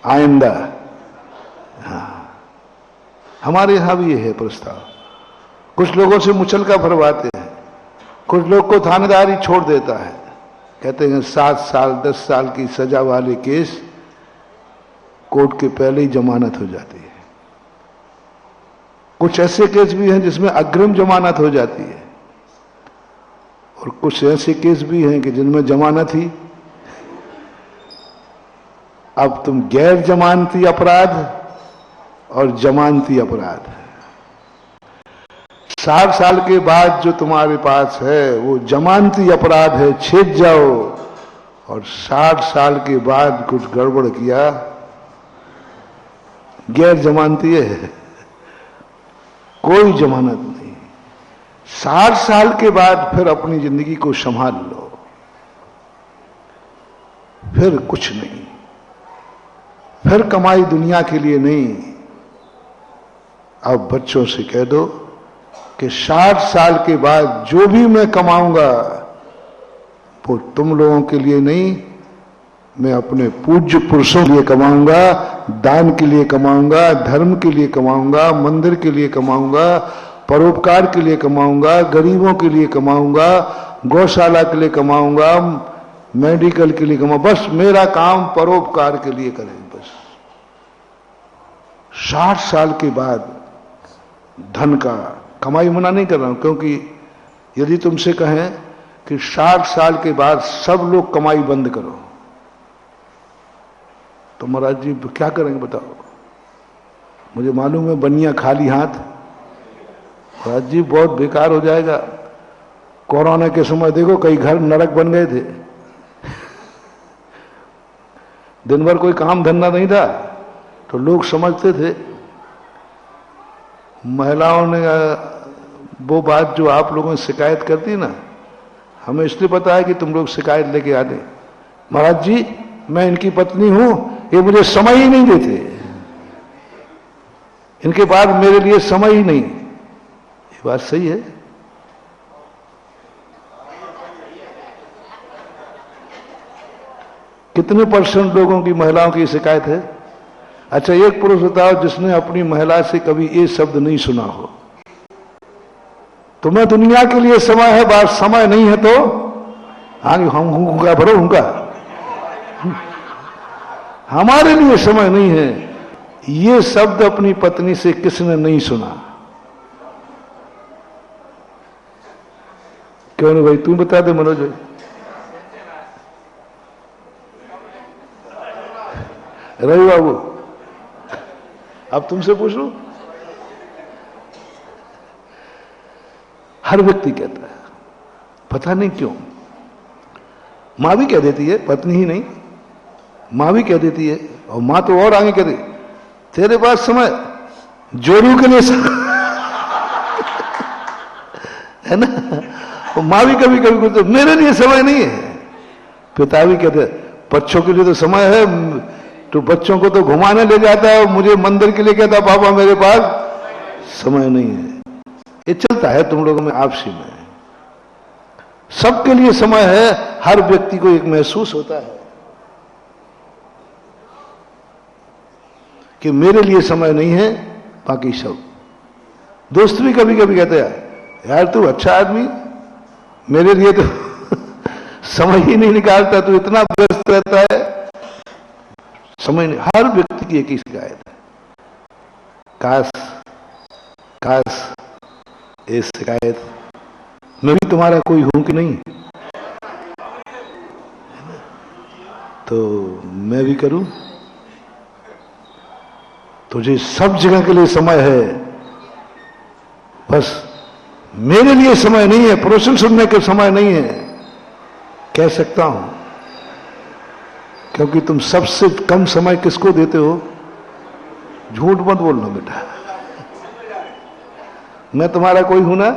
आइंदा। हाँ, हमारे यहां भी ये है प्रस्ताव, कुछ लोगों से मुचलका भरवाते हैं, कुछ लोग को थानेदारी छोड़ देता है, कहते हैं 7 साल 10 साल की सजा वाले केस कोर्ट के पहले ही जमानत हो जाती है। कुछ ऐसे केस भी हैं जिसमें अग्रिम जमानत हो जाती है, और कुछ ऐसे केस भी हैं कि जिनमें जमानत ही। अब तुम गैर जमानती अपराध और जमानती अपराध, 60 साल के बाद जो तुम्हारे पास है वो जमानती अपराध है, छेद जाओ। और 60 साल के बाद कुछ गड़बड़ किया, गैर जमानती है, कोई जमानत नहीं। 60 साल के बाद फिर अपनी जिंदगी को संभाल लो, फिर कुछ नहीं, फिर कमाई दुनिया के लिए नहीं। अब बच्चों से कह दो कि 60 साल के बाद जो भी मैं कमाऊंगा वो तुम लोगों के लिए नहीं, मैं अपने पूज्य पुरुषों के लिए कमाऊंगा, दान के लिए कमाऊंगा, धर्म के लिए कमाऊंगा, मंदिर के लिए कमाऊंगा, परोपकार के लिए कमाऊंगा, गरीबों के लिए कमाऊंगा, गौशाला के लिए कमाऊंगा, मेडिकल के लिए कमाऊंगा। बस मेरा काम परोपकार के लिए करें बस। 60 साल के बाद धन का कमाई मना नहीं कर रहा हूं, क्योंकि यदि तुमसे कहें कि 60 साल के बाद सब लोग कमाई बंद करो तो महाराज जी क्या करेंगे बताओ? मुझे मालूम है बनिया खाली हाथ, महाराज जी बहुत बेकार हो जाएगा। कोरोना के समय देखो कई घर नरक बन गए थे, दिन भर कोई काम धंधा नहीं था तो लोग समझते थे। महिलाओं ने वो बात जो आप लोगों ने शिकायत करती ना, हमें इसलिए पता है कि तुम लोग शिकायत लेके आते, महाराज जी मैं इनकी पत्नी हूं, ये मुझे समय ही नहीं देते, इनके बाद मेरे लिए समय ही नहीं। ये बात सही है। कितने % लोगों की महिलाओं की शिकायत है? अच्छा एक पुरुष बताओ जिसने अपनी महिला से कभी ये शब्द नहीं सुना हो, तुम्हें दुनिया के लिए समय है, बात समय नहीं है तो आगे हम हूंगा भरो हूंगा, हमारे लिए समय नहीं है। ये शब्द अपनी पत्नी से किसने नहीं सुना? क्यों नहीं भाई, तू बता दे मनोज भाई। रवि बाबू अब तुमसे पूछ लूं। हर व्यक्ति कहता है, पता नहीं क्यों। मां भी कह देती है, पत्नी ही नहीं, मां भी कह देती है, और मां तो और आगे कहती तेरे पास समय जोड़ू के लिए है ना। और मां भी कभी कभी कहती मेरे लिए समय नहीं है। पिता भी कहते बच्चों के लिए तो समय है, तो बच्चों को तो घुमाने ले जाता है, और मुझे मंदिर के लिए कहता पापा मेरे पास समय नहीं है। ये चलता है तुम लोगों में आपसी में। सबके लिए समय है, हर व्यक्ति को एक महसूस होता है कि मेरे लिए समय नहीं है, बाकी सब। दोस्त भी कभी कभी कहते हैं यार तू अच्छा आदमी, मेरे लिए तो समय ही नहीं निकालता, तू इतना व्यस्त रहता है, समय नहीं। हर व्यक्ति की एक ही शिकायत है, काश काश ये शिकायत मैं भी तुम्हारा कोई हूं कि नहीं, तो मैं भी करूं। तुझे सब जगह के लिए समय है, बस मेरे लिए समय नहीं है, प्रवचन सुनने के समय नहीं है, कह सकता हूं। क्योंकि तुम सबसे कम समय किसको देते हो? झूठ मत बोलना बेटा, मैं तुम्हारा कोई हूं ना।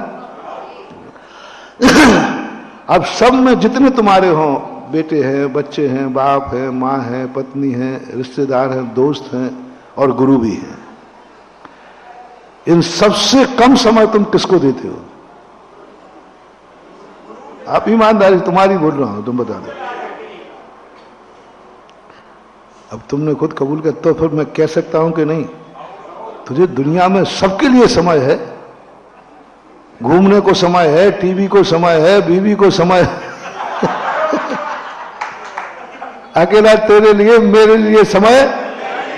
अब सब में जितने तुम्हारे हो, बेटे हैं, बच्चे हैं, बाप है, मां है, पत्नी है, रिश्तेदार हैं, दोस्त हैं और गुरु भी हैं, इन सबसे कम समय तुम किसको देते हो? आप ईमानदारी तुम्हारी बोल रहा हूं, तुम बता दो। अब तुमने खुद कबूल किया तो फिर मैं कह सकता हूं कि नहीं, तुझे दुनिया में सबके लिए समय है, घूमने को समय है, टीवी को समय है, बीवी को समय है। अकेला तेरे लिए मेरे लिए समय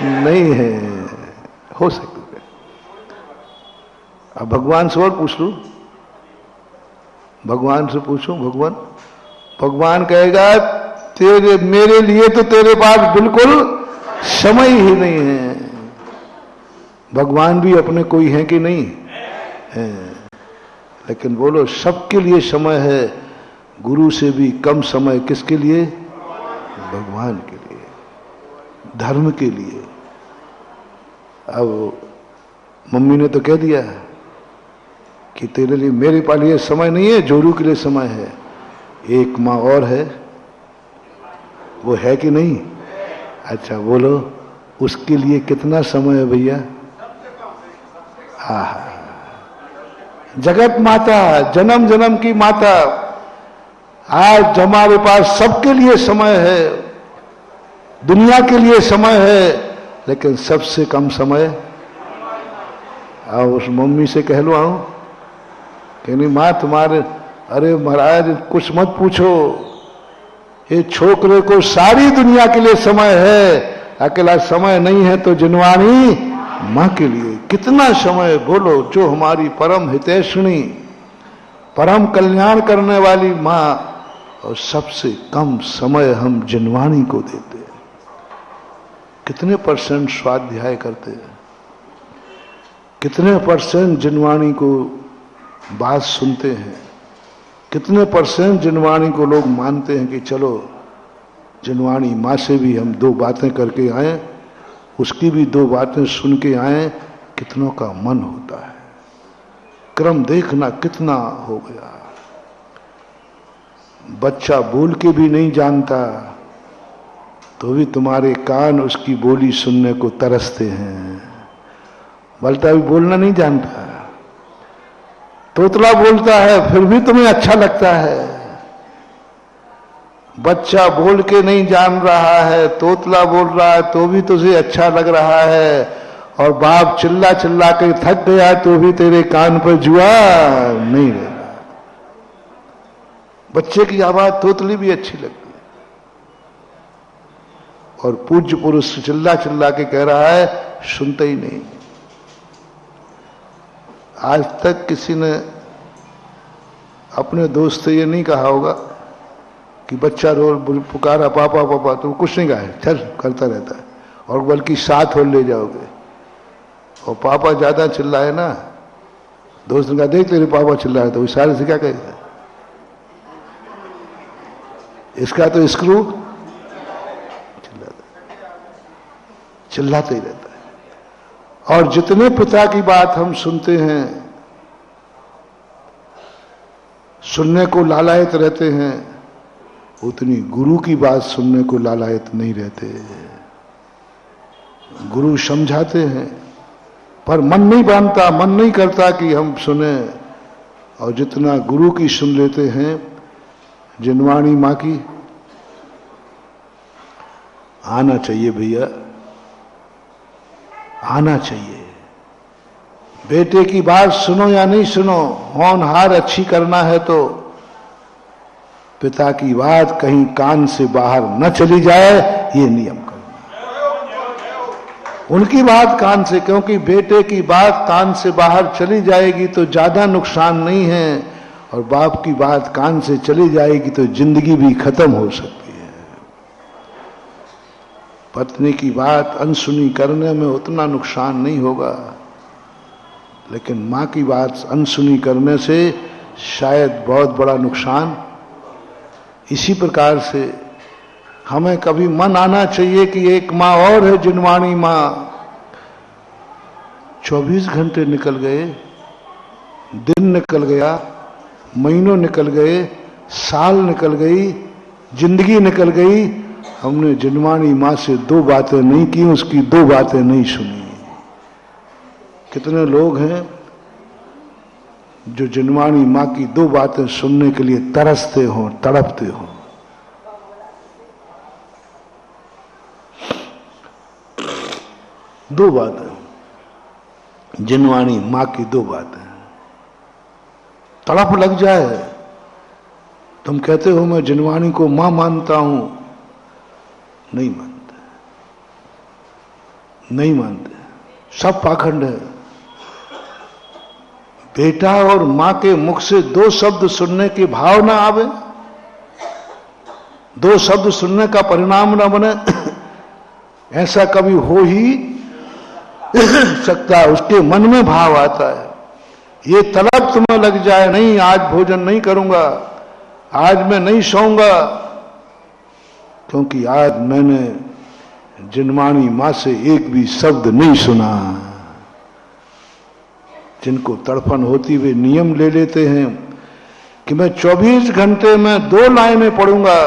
नहीं है। हो सकता है। अब भगवान से और पूछ लूं, भगवान से पूछूं, भगवान कहेगा तेरे मेरे लिए तो तेरे पास बिल्कुल समय ही नहीं है। भगवान भी अपने कोई हैं कि नहीं है, लेकिन बोलो सबके लिए समय है। गुरु से भी कम समय किसके लिए? भगवान के लिए, धर्म के लिए। अब मम्मी ने तो कह दिया कि तेरे लिए मेरे पास लिए समय नहीं है, जोरू के लिए समय है। एक माँ और है, वो है कि नहीं? अच्छा बोलो उसके लिए कितना समय है भैया? हाँ, जगत माता, जन्म जन्म की माता। आज हमारे पास सबके लिए समय है, दुनिया के लिए समय है, लेकिन सबसे कम समय। उस मम्मी से कह लो आऊं कि नहीं माँ तुम्हारे, अरे महाराज कुछ मत पूछो, ये छोकरे को सारी दुनिया के लिए समय है, अकेला समय नहीं है तो जिनवानी माँ के लिए कितना समय। बोलो जो हमारी परम हितैषिणी, परम कल्याण करने वाली माँ, और सबसे कम समय हम जिनवानी को देते हैं। कितने % स्वाध्याय करते हैं, कितने % जिनवानी को बात सुनते हैं, कितने % जिनवानी को लोग मानते हैं कि चलो जिनवानी माँ से भी हम 2 बातें करके आए, उसकी भी 2 बातें सुन के आए। कितनों का मन होता है। क्रम देखना कितना हो गया। बच्चा बोल के भी नहीं जानता तो भी तुम्हारे कान उसकी बोली सुनने को तरसते हैं। बलता भी बोलना नहीं जानता, तोतला बोलता है फिर भी तुम्हें अच्छा लगता है। बच्चा बोल के नहीं जान रहा है, तोतला बोल रहा है तो भी तुझे अच्छा लग रहा है, और बाप चिल्ला चिल्ला के थक गया तो भी तेरे कान पर जुआ नहीं रहता। बच्चे की आवाज तोतली भी अच्छी लगती है, और पूज्य पुरुष चिल्ला चिल्ला के कह रहा है सुनते ही नहीं। आज तक किसी ने अपने दोस्त से ये नहीं कहा होगा कि बच्चा रो पुकारा पापा पापा, तो कुछ नहीं कहा, चल करता रहता है, और बल्कि साथ और ले जाओगे। और पापा ज्यादा चिल्लाए ना, दोस्त ने कहा देख तेरे पापा चिल्लाए, तो इशारे से क्या कहेगा? इसका तो स्क्रू चिल्लाते ही रहता है। और जितने पिता की बात हम सुनते हैं, सुनने को लालायत रहते हैं, उतनी गुरु की बात सुनने को लालायत नहीं रहते। गुरु समझाते हैं पर मन नहीं बांधता, मन नहीं करता कि हम सुने। और जितना गुरु की सुन लेते हैं, जिनवाणी माँ की, आना चाहिए भैया, आना चाहिए। बेटे की बात सुनो या नहीं सुनो, होनहार अच्छी करना है तो पिता की बात कहीं कान से बाहर न चली जाए, ये नियम करना। उनकी बात कान से, क्योंकि बेटे की बात कान से बाहर चली जाएगी तो ज्यादा नुकसान नहीं है, और बाप की बात कान से चली जाएगी तो जिंदगी भी खत्म हो सकती है। पत्नी की बात अनसुनी करने में उतना नुकसान नहीं होगा, लेकिन माँ की बात अनसुनी करने से शायद बहुत बड़ा नुकसान। इसी प्रकार से हमें कभी मन आना चाहिए कि एक माँ और है, जिनवाणी माँ। 24 घंटे निकल गए, दिन निकल गया, महीनों निकल गए, साल निकल गई, जिंदगी निकल गई, हमने जिनवाणी माँ से 2 बातें नहीं की, उसकी 2 बातें नहीं सुनी। कितने लोग हैं जो जिनवाणी माँ की 2 बातें सुनने के लिए तरसते हो, तड़पते हो। दो बातें, जिनवाणी माँ की 2 बातें। तड़प लग जाए। तुम कहते हो मैं जिनवाणी को मां मानता हूं, नहीं मानते, नहीं मानते, सब पाखंड है। बेटा और मां के मुख से दो शब्द सुनने की भाव ना आवे, दो शब्द सुनने का परिणाम ना बने, ऐसा कभी हो ही सकता है। उसके मन में भाव आता है, ये तलब तुम्हें लग जाए, नहीं आज भोजन नहीं करूंगा, आज मैं नहीं सोऊंगा, क्योंकि आज मैंने जिनवाणी मां से एक भी शब्द नहीं सुना। जिनको तड़पन होती वे नियम ले लेते हैं कि मैं 24 घंटे में 2 लाइनें पढ़ूंगा,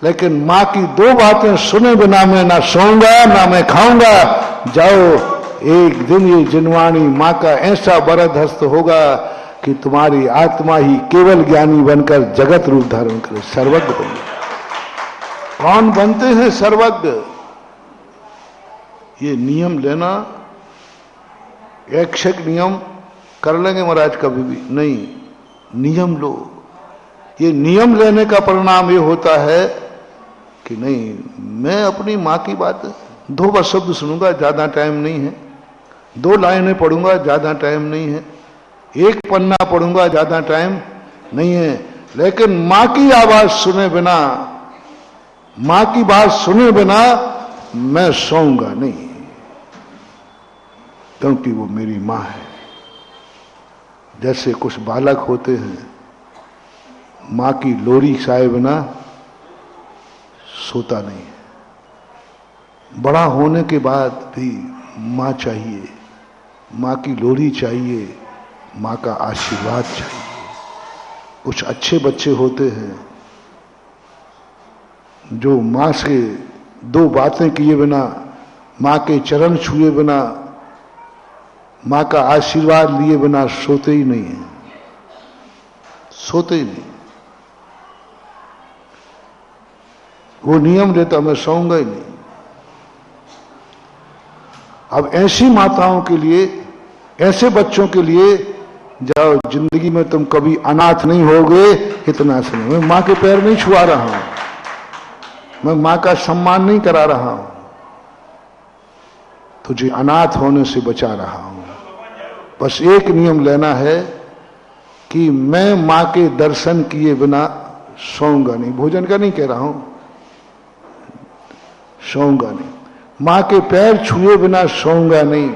लेकिन मां की 2 बातें सुने बिना मैं ना सोऊंगा ना मैं खाऊंगा। जाओ, एक दिन ये जिनवाणी मां का ऐसा वरद हस्त होगा कि तुम्हारी आत्मा ही केवल ज्ञानी बनकर जगत रूप धारण करे, सर्वज्ञ बन। कौन बनते हैं सर्वज्ञ? ये नियम लेना, ऐच्छिक नियम कर लेंगे महाराज कभी भी नहीं, नियम लो। ये नियम लेने का परिणाम ये होता है कि नहीं, मैं अपनी मां की बात 2 बार शब्द सुनूंगा, ज्यादा टाइम नहीं है, 2 लाइनें पढ़ूंगा, ज्यादा टाइम नहीं है, 1 पन्ना पढ़ूंगा, ज्यादा टाइम नहीं है, लेकिन मां की आवाज सुने बिना, मां की बात सुने बिना मैं सोऊंगा नहीं, क्योंकि वो मेरी मां है। जैसे कुछ बालक होते हैं, मां की लोरी खाए बिना सोता नहीं है। बड़ा होने के बाद भी मां चाहिए, मां की लोरी चाहिए, मां का आशीर्वाद चाहिए। कुछ अच्छे बच्चे होते हैं जो मां से 2 बातें किए बिना, मां के चरण छुए बिना, मां का आशीर्वाद लिए बिना सोते ही नहीं है, सोते ही नहीं। वो नियम लेता मैं सोऊंगा ही नहीं। अब ऐसी माताओं के लिए, ऐसे बच्चों के लिए, जाओ जिंदगी में तुम कभी अनाथ नहीं होगे, इतना सुनो। मैं मां के पैर नहीं छुआ रहा हूं, मैं मां का सम्मान नहीं करा रहा हूं, तुझे अनाथ होने से बचा रहा हूं। बस एक नियम लेना है कि मैं मां के दर्शन किए बिना सोऊंगा नहीं। भोजन का नहीं कह रहा हूं, सोऊंगा नहीं। मां के पैर छुए बिना सोऊंगा नहीं।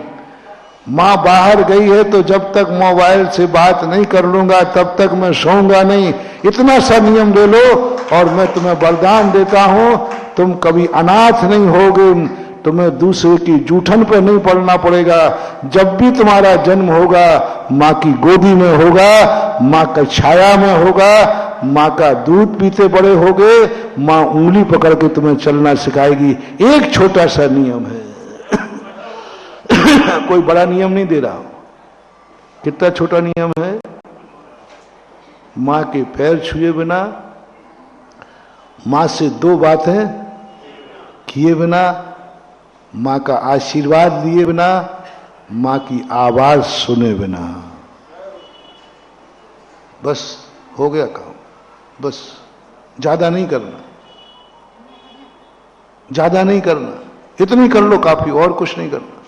मां बाहर गई है तो जब तक मोबाइल से बात नहीं कर लूंगा तब तक मैं सोऊंगा नहीं। इतना सा नियम ले लो और मैं तुम्हें वरदान देता हूं, तुम कभी अनाथ नहीं होगे, तुम्हें दूसरे की जूठन पर नहीं पड़ना पड़ेगा। जब भी तुम्हारा जन्म होगा मां की गोदी में होगा, मां की छाया में होगा, मां का दूध पीते बड़े होगे, मां उंगली पकड़ के तुम्हें चलना सिखाएगी। एक छोटा सा नियम है कोई बड़ा नियम नहीं दे रहा हूं, कितना छोटा नियम है। मां के पैर छुए बिना, मां से 2 बातें किए बिना, मां का आशीर्वाद लिए बिना, मां की आवाज सुने बिना, बस हो गया काम। बस ज्यादा नहीं करना, ज्यादा नहीं करना, इतनी कर लो काफी, और कुछ नहीं करना।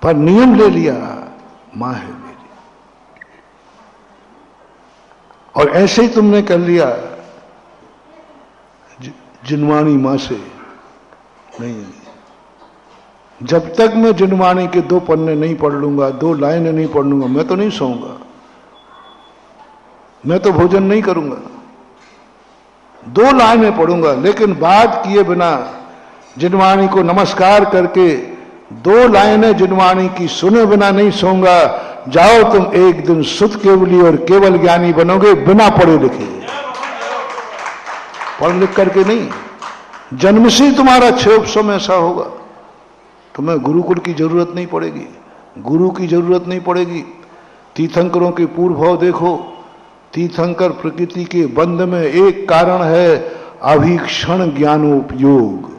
पर नियम ले लिया, मां है मेरी, और ऐसे ही तुमने कर लिया जिनवाणी मां से नहीं। जब तक मैं जिनवाणी के 2 पन्ने नहीं पढ़ लूंगा, 2 लाइनें नहीं पढ़ लूंगा, मैं तो नहीं सोऊंगा, मैं तो भोजन नहीं करूंगा। 2 लाइनें पढ़ूंगा, लेकिन बात किए बिना, जिनवाणी को नमस्कार करके 2 लाइनें जिनवाणी की सुने बिना नहीं सोऊंगा। जाओ, तुम एक दिन शुद्ध केवली और केवल ज्ञानी बनोगे, बिना पढ़े लिखे। पढ़ लिख करके नहीं, जन्म से तुम्हारा क्षोभ ऐसा होगा, तुम्हें गुरुकुल की जरूरत नहीं पड़ेगी, गुरु की जरूरत नहीं पड़ेगी। तीर्थंकरों के पूर्व भाव देखो, तीर्थंकर प्रकृति के बंध में एक कारण है अभीक्षण ज्ञानोपयोग।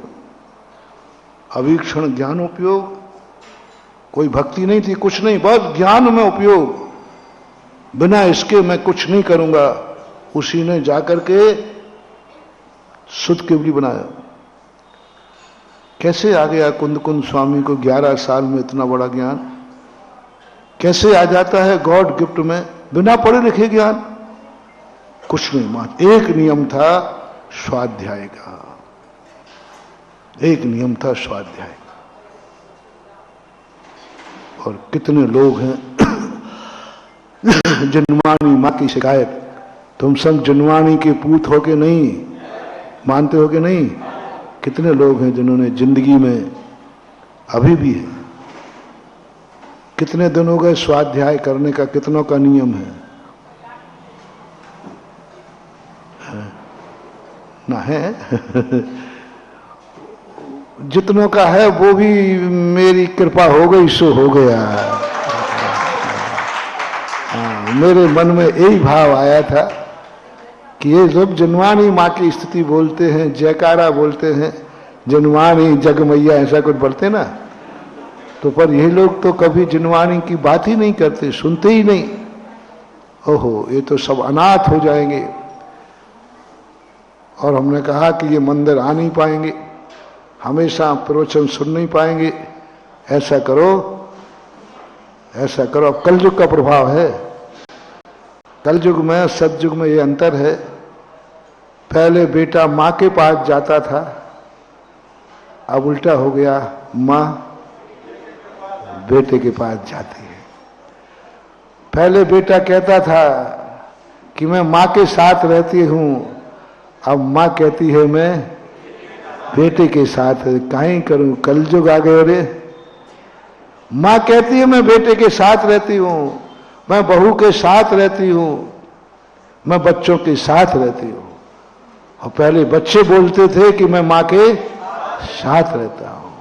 अभीक्षण ज्ञानोपयोग, कोई भक्ति नहीं थी, कुछ नहीं, बस ज्ञान में उपयोग। बिना इसके मैं कुछ नहीं करूंगा। उसी ने जाकर के सुध केवली बनाया। कैसे आ गया कुंद कुंद स्वामी को 11 साल में इतना बड़ा ज्ञान? कैसे आ जाता है गॉड गिफ्ट में बिना पढ़े लिखे ज्ञान? कुछ नहीं, मात्र एक नियम था स्वाध्याय का, एक नियम था स्वाध्याय का। और कितने लोग हैं जनवाणी मां की शिकायत, तुम सब जनवाणी के पूत हो के नहीं मानते हो कि नहीं? कितने लोग हैं जिन्होंने जिंदगी में अभी भी है, कितने दिन हो गए स्वाध्याय करने का, कितनों का नियम है ना है? जितनों का है वो भी मेरी कृपा हो गई सो हो गया। मेरे मन में यही भाव आया था कि ये जब जनवाणी माँ की स्थिति बोलते हैं, जयकारा बोलते हैं, जनवाणी जगमैया ऐसा कुछ बोलते ना, तो पर ये लोग तो कभी जनवाणी की बात ही नहीं करते, सुनते ही नहीं। ओहो, ये तो सब अनाथ हो जाएंगे। और हमने कहा कि ये मंदिर आ नहीं पाएंगे, हमेशा प्रवचन सुन नहीं पाएंगे। ऐसा करो, ऐसा करो। अब कलयुग का प्रभाव है। कलयुग में सतयुग में ये अंतर है। पहले बेटा माँ के पास जाता था, अब उल्टा हो गया, माँ बेटे के पास जाती है। पहले बेटा कहता था कि मैं माँ के साथ रहती हूँ, अब माँ कहती है मैं बेटे के साथ काहे करूं, कलयुग आ गए रे। माँ कहती है मैं बेटे के साथ रहती हूं, मैं बहू के साथ रहती हूं, मैं बच्चों के साथ रहती हूं। और पहले बच्चे बोलते थे कि मैं माँ के साथ रहता हूं।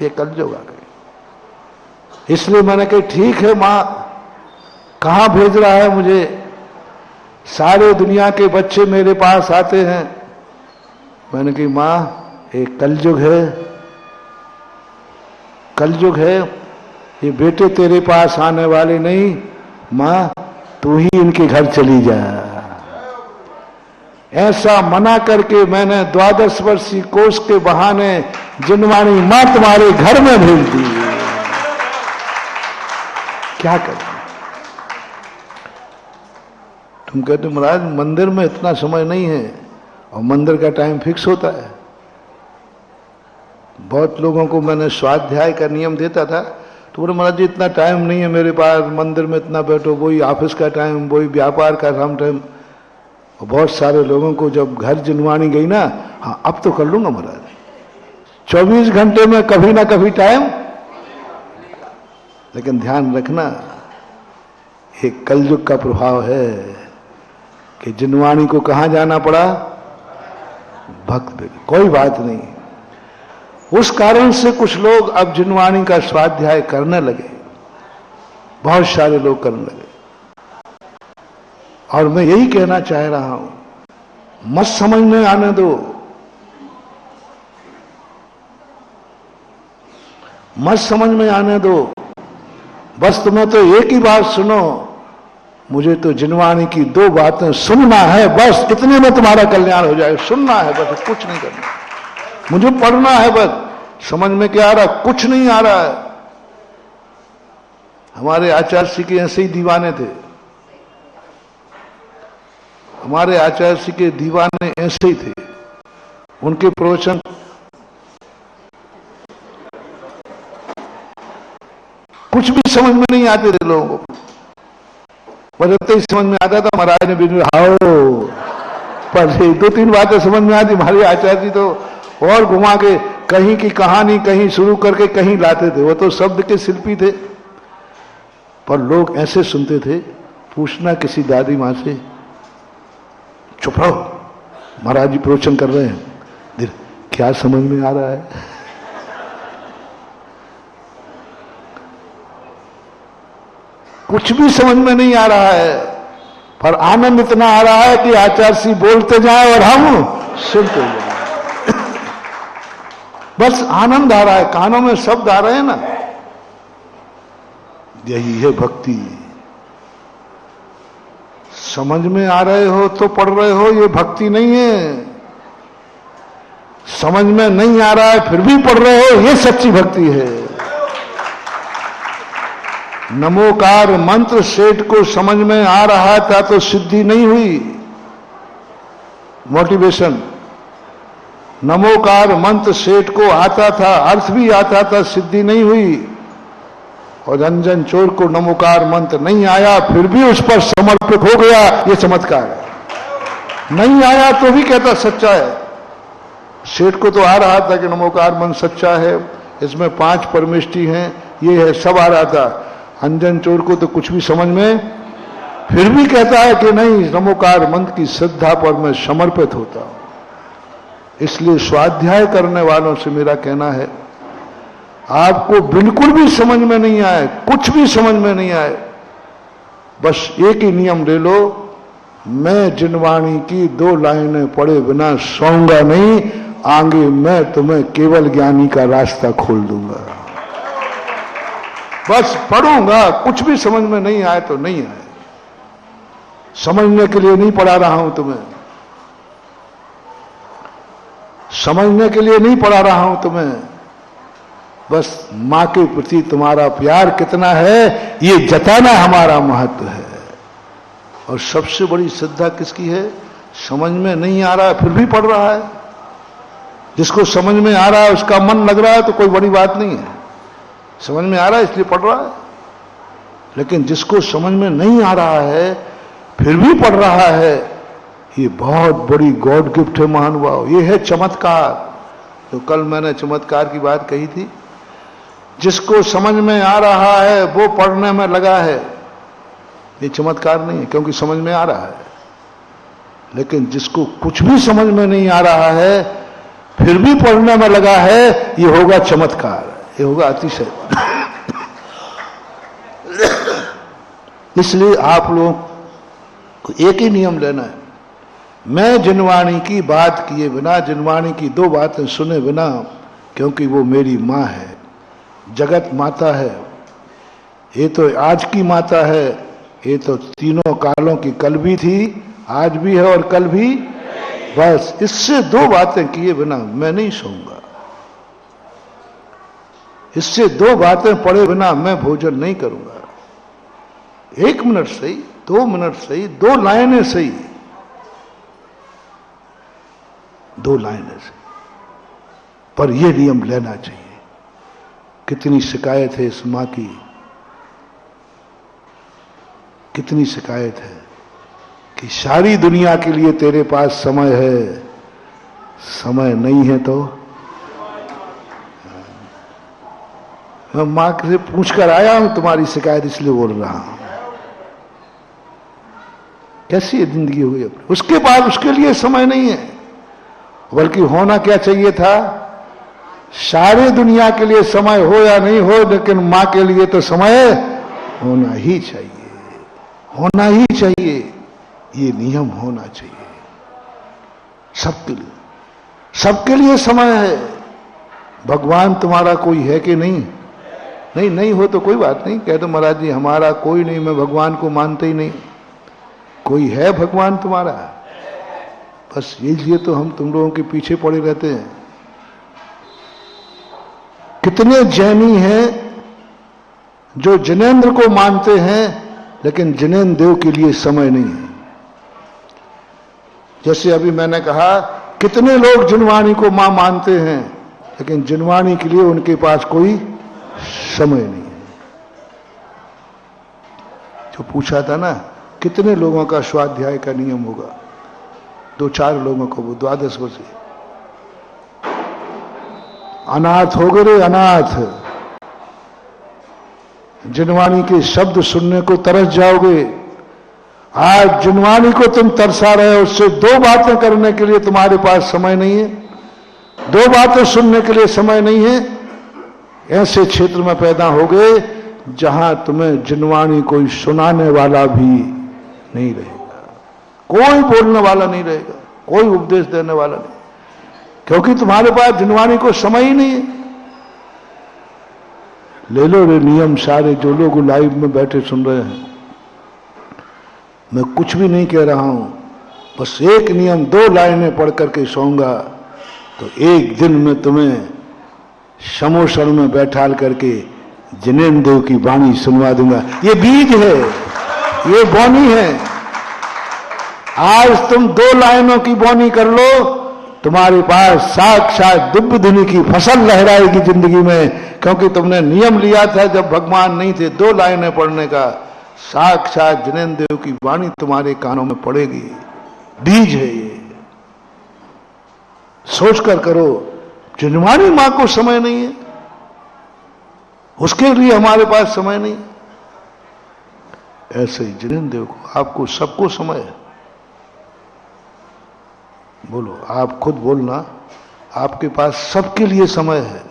ये कलयुग आ गए। इसलिए मैंने कहा ठीक है माँ, कहाँ भेज रहा है मुझे? सारे दुनिया के बच्चे मेरे पास आते हैं। मैंने कहा माँ, एक कलयुग है, कलयुग है, ये बेटे तेरे पास आने वाले नहीं, माँ तू ही इनके घर चली जा। ऐसा मना करके मैंने 12 वर्षीय कोर्स के बहाने जनवाणी माँ तुम्हारे घर में भेज दी। क्या करें? तुम कहते महाराज मंदिर में इतना समय नहीं है, और मंदिर का टाइम फिक्स होता है। बहुत लोगों को मैंने स्वाध्याय का नियम देता था, तो बोले महाराज जी इतना टाइम नहीं है मेरे पास, मंदिर में इतना बैठो, वही ऑफिस का टाइम, वही व्यापार का टाइम। और बहुत सारे लोगों को जब घर जनवाणी गई ना, हाँ अब तो कर लूंगा महाराज, 24 घंटे में कभी ना कभी टाइम। लेकिन ध्यान रखना, ये कलयुग का प्रभाव है कि जनवाणी को कहां जाना पड़ा? भक्त। कोई बात नहीं, उस कारण से कुछ लोग अब जनवाणी का स्वाध्याय करने लगे, बहुत सारे लोग करने लगे। और मैं यही कहना चाह रहा हूं, मत समझ में आने दो, मत समझ में आने दो। बस तुम्हें तो एक ही बात सुनो, मुझे तो जनवाणी की 2 बातें सुनना है, बस इतने में तुम्हारा कल्याण हो जाएगा। सुनना है बस, कुछ नहीं करना। मुझे पढ़ना है बस, समझ में क्या आ रहा? कुछ नहीं आ रहा है। हमारे आचार्य जी के ऐसे ही दीवाने थे, हमारे आचार्य जी के दीवाने ऐसे ही थे। उनके प्रवचन कुछ भी समझ में नहीं आते थे लोगों को, बजते ही समझ में आता था। महाराज ने भी आओ, पर 2-3 बातें समझ में आती। हमारे आचार्य जी तो और घुमा के कहीं की कहानी कहीं शुरू करके कहीं लाते थे। वो तो शब्द के शिल्पी थे, पर लोग ऐसे सुनते थे। पूछना किसी दादी माँ से, चुप रहो, महाराज जी प्रवचन कर रहे हैं, क्या समझ में आ रहा है? कुछ भी समझ में नहीं आ रहा है, पर आनंद इतना आ रहा है कि आचार्य जी बोलते जाए और हम सुनते जाए। बस आनंद आ रहा है, कानों में शब्द आ रहे हैं ना। यही है भक्ति, समझ में आ रहे हो तो पढ़ रहे हो, ये भक्ति नहीं है। समझ में नहीं आ रहा है फिर भी पढ़ रहे हो, ये सच्ची भक्ति है। नमोकार मंत्र सेठ को समझ में आ रहा था तो सिद्धि नहीं हुई, मोटिवेशन। नमोकार मंत्र सेठ को आता था, अर्थ भी आता था, सिद्धि नहीं हुई। और रंजन चोर को नमोकार मंत्र नहीं आया फिर भी उस पर समर्पित हो गया, ये चमत्कार है। नहीं आया तो भी कहता सच्चा है। सेठ को तो आ रहा था कि नमोकार मंत्र सच्चा है, इसमें 5 परमेष्टि हैं, ये है, सब आ रहा था। अंजन चोर को तो कुछ भी समझ में, फिर भी कहता है कि नहीं, नमोकार मंत्र की श्रद्धा पर मैं समर्पित होता हूं। इसलिए स्वाध्याय करने वालों से मेरा कहना है, आपको बिल्कुल भी समझ में नहीं आए, कुछ भी समझ में नहीं आए, बस एक ही नियम ले लो, मैं जिनवाणी की 2 लाइनें पढ़े बिना सोऊंगा नहीं, आगे मैं तुम्हें केवल ज्ञानी का रास्ता खोल दूंगा। बस पढ़ूंगा, कुछ भी समझ में नहीं आए तो नहीं आए। समझने के लिए नहीं पढ़ा रहा हूं तुम्हें, समझने के लिए नहीं पढ़ा रहा हूं तुम्हें, बस मां के प्रति तुम्हारा प्यार कितना है ये जताना हमारा महत्व है। और सबसे बड़ी श्रद्धा किसकी है? समझ में नहीं आ रहा है फिर भी पढ़ रहा है। जिसको समझ में आ रहा है उसका मन लग रहा है तो कोई बड़ी बात नहीं है, समझ में आ रहा है इसलिए पढ़ रहा है। लेकिन जिसको समझ में नहीं आ रहा है फिर भी पढ़ रहा है, ये बहुत बड़ी गॉड गिफ्ट है महानुभाव। ये है चमत्कार। तो कल मैंने चमत्कार की बात कही थी, जिसको समझ में आ रहा है वो पढ़ने में लगा है, ये चमत्कार नहीं है क्योंकि समझ में आ रहा है। लेकिन जिसको कुछ भी समझ में नहीं आ रहा है फिर भी पढ़ने में लगा है, ये होगा चमत्कार, ये होगा अतिशय। इसलिए आप लोगों को एक ही नियम लेना है, मैं जिनवाणी की बात किए बिना, जिनवाणी की 2 बातें सुने बिना, क्योंकि वो मेरी माँ है, जगत माता है। ये तो आज की माता है, ये तो तीनों कालों की कल भी थी, आज भी है और कल भी। बस इससे 2 बातें किए बिना मैं नहीं सोऊंगा, इससे 2 बातें पढ़े बिना मैं भोजन नहीं करूंगा। 1 मिनट सही, 2 मिनट सही, 2 लाइनें सही, 2 लाइनें सही, पर यह नियम लेना चाहिए। कितनी शिकायत है इस मां की, कितनी शिकायत है कि सारी दुनिया के लिए तेरे पास समय है, समय नहीं है। तो मैं मां से पूछ कर आया हूं तुम्हारी शिकायत, इसलिए बोल रहा हूं। कैसी जिंदगी हो गई? उसके पास उसके लिए समय नहीं है, बल्कि होना क्या चाहिए था, सारी दुनिया के लिए समय हो या नहीं हो, लेकिन मां के लिए तो समय होना ही चाहिए, होना ही चाहिए। ये नियम होना चाहिए सबके लिए, सबके लिए समय है। भगवान तुम्हारा कोई है कि नहीं? नहीं, नहीं हो तो कोई बात नहीं, कह दो महाराज जी हमारा कोई नहीं, मैं भगवान को मानते ही नहीं। कोई है भगवान तुम्हारा? बस इसलिए तो हम तुम लोगों के पीछे पड़े रहते हैं। कितने जैनी हैं जो जिनेंद्र को मानते हैं, लेकिन जिनेंद्र देव के लिए समय नहीं है। जैसे अभी मैंने कहा, कितने लोग जिनवाणी को मां मानते हैं, लेकिन जिनवाणी के लिए उनके पास कोई समय नहीं है। जो पूछा था ना, कितने लोगों का स्वाध्याय का नियम होगा? 2-4 लोगों को, वो 12 वर्ष अनाथ हो गए, अनाथ। जिनवाणी के शब्द सुनने को तरस जाओगे। आज जिनवाणी को तुम तरसा रहे हो, उससे 2 बातें करने के लिए तुम्हारे पास समय नहीं है, 2 बातें सुनने के लिए समय नहीं है। ऐसे क्षेत्र में पैदा हो गए जहां तुम्हें जिनवाणी कोई सुनाने वाला भी नहीं रहेगा, कोई बोलने वाला नहीं रहेगा, कोई उपदेश देने वाला नहीं, क्योंकि तुम्हारे पास जिनवाणी को समय ही नहीं है। ले लो रे नियम सारे, जो लोग लाइव में बैठे सुन रहे हैं, मैं कुछ भी नहीं कह रहा हूं, बस एक नियम, 2 लाइनें पढ़ करके सोऊंगा तो एक दिन में तुम्हें समोसण में बैठाल करके जिनेन्द्र देव की वाणी सुनवा दूंगा। ये बीज है, ये बोनी है। आज तुम 2 लाइनों की बोनी कर लो, तुम्हारे पास साक्षात दिव्य धुनी की फसल लहराएगी जिंदगी में, क्योंकि तुमने नियम लिया था जब भगवान नहीं थे 2 लाइनें पढ़ने का। साक्षात जिनेन्द्र देव की वाणी तुम्हारे कानों में पड़ेगी। बीज है ये, सोचकर करो। जिनवानी मां को समय नहीं है, उसके लिए हमारे पास समय नहीं। ऐसे ही जिनेन्द्र देव को, आपको सबको समय है। बोलो, आप खुद बोलना, आपके पास सबके लिए समय है,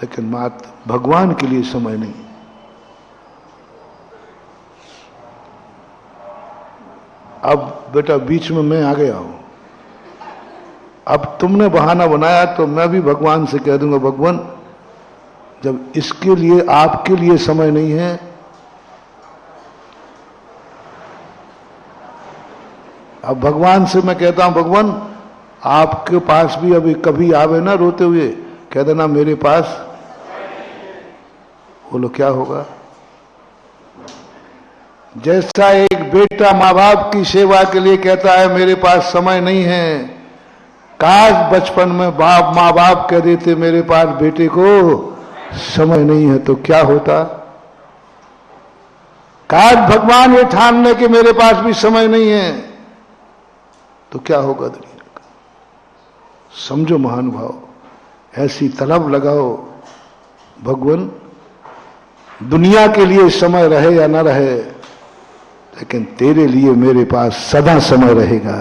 लेकिन मात्र भगवान के लिए समय नहीं। अब बेटा बीच में मैं आ गया हूं, अब तुमने बहाना बनाया तो मैं भी भगवान से कह दूंगा, भगवान जब इसके लिए, आपके लिए समय नहीं है, अब भगवान से मैं कहता हूं, भगवान आपके पास भी अभी कभी आवे ना रोते हुए, कह देना मेरे पास। बोलो क्या होगा? जैसा एक बेटा माँ बाप की सेवा के लिए कहता है मेरे पास समय नहीं है, काश बचपन में माँ बाप कह देते मेरे पास बेटे को समय नहीं है, तो क्या होता? काश भगवान ये ठान ले कि मेरे पास भी समय नहीं है, तो क्या होगा दुनिया का? समझो महानुभाव, ऐसी तलब लगाओ, भगवान दुनिया के लिए समय रहे या ना रहे, लेकिन तेरे लिए मेरे पास सदा समय रहेगा।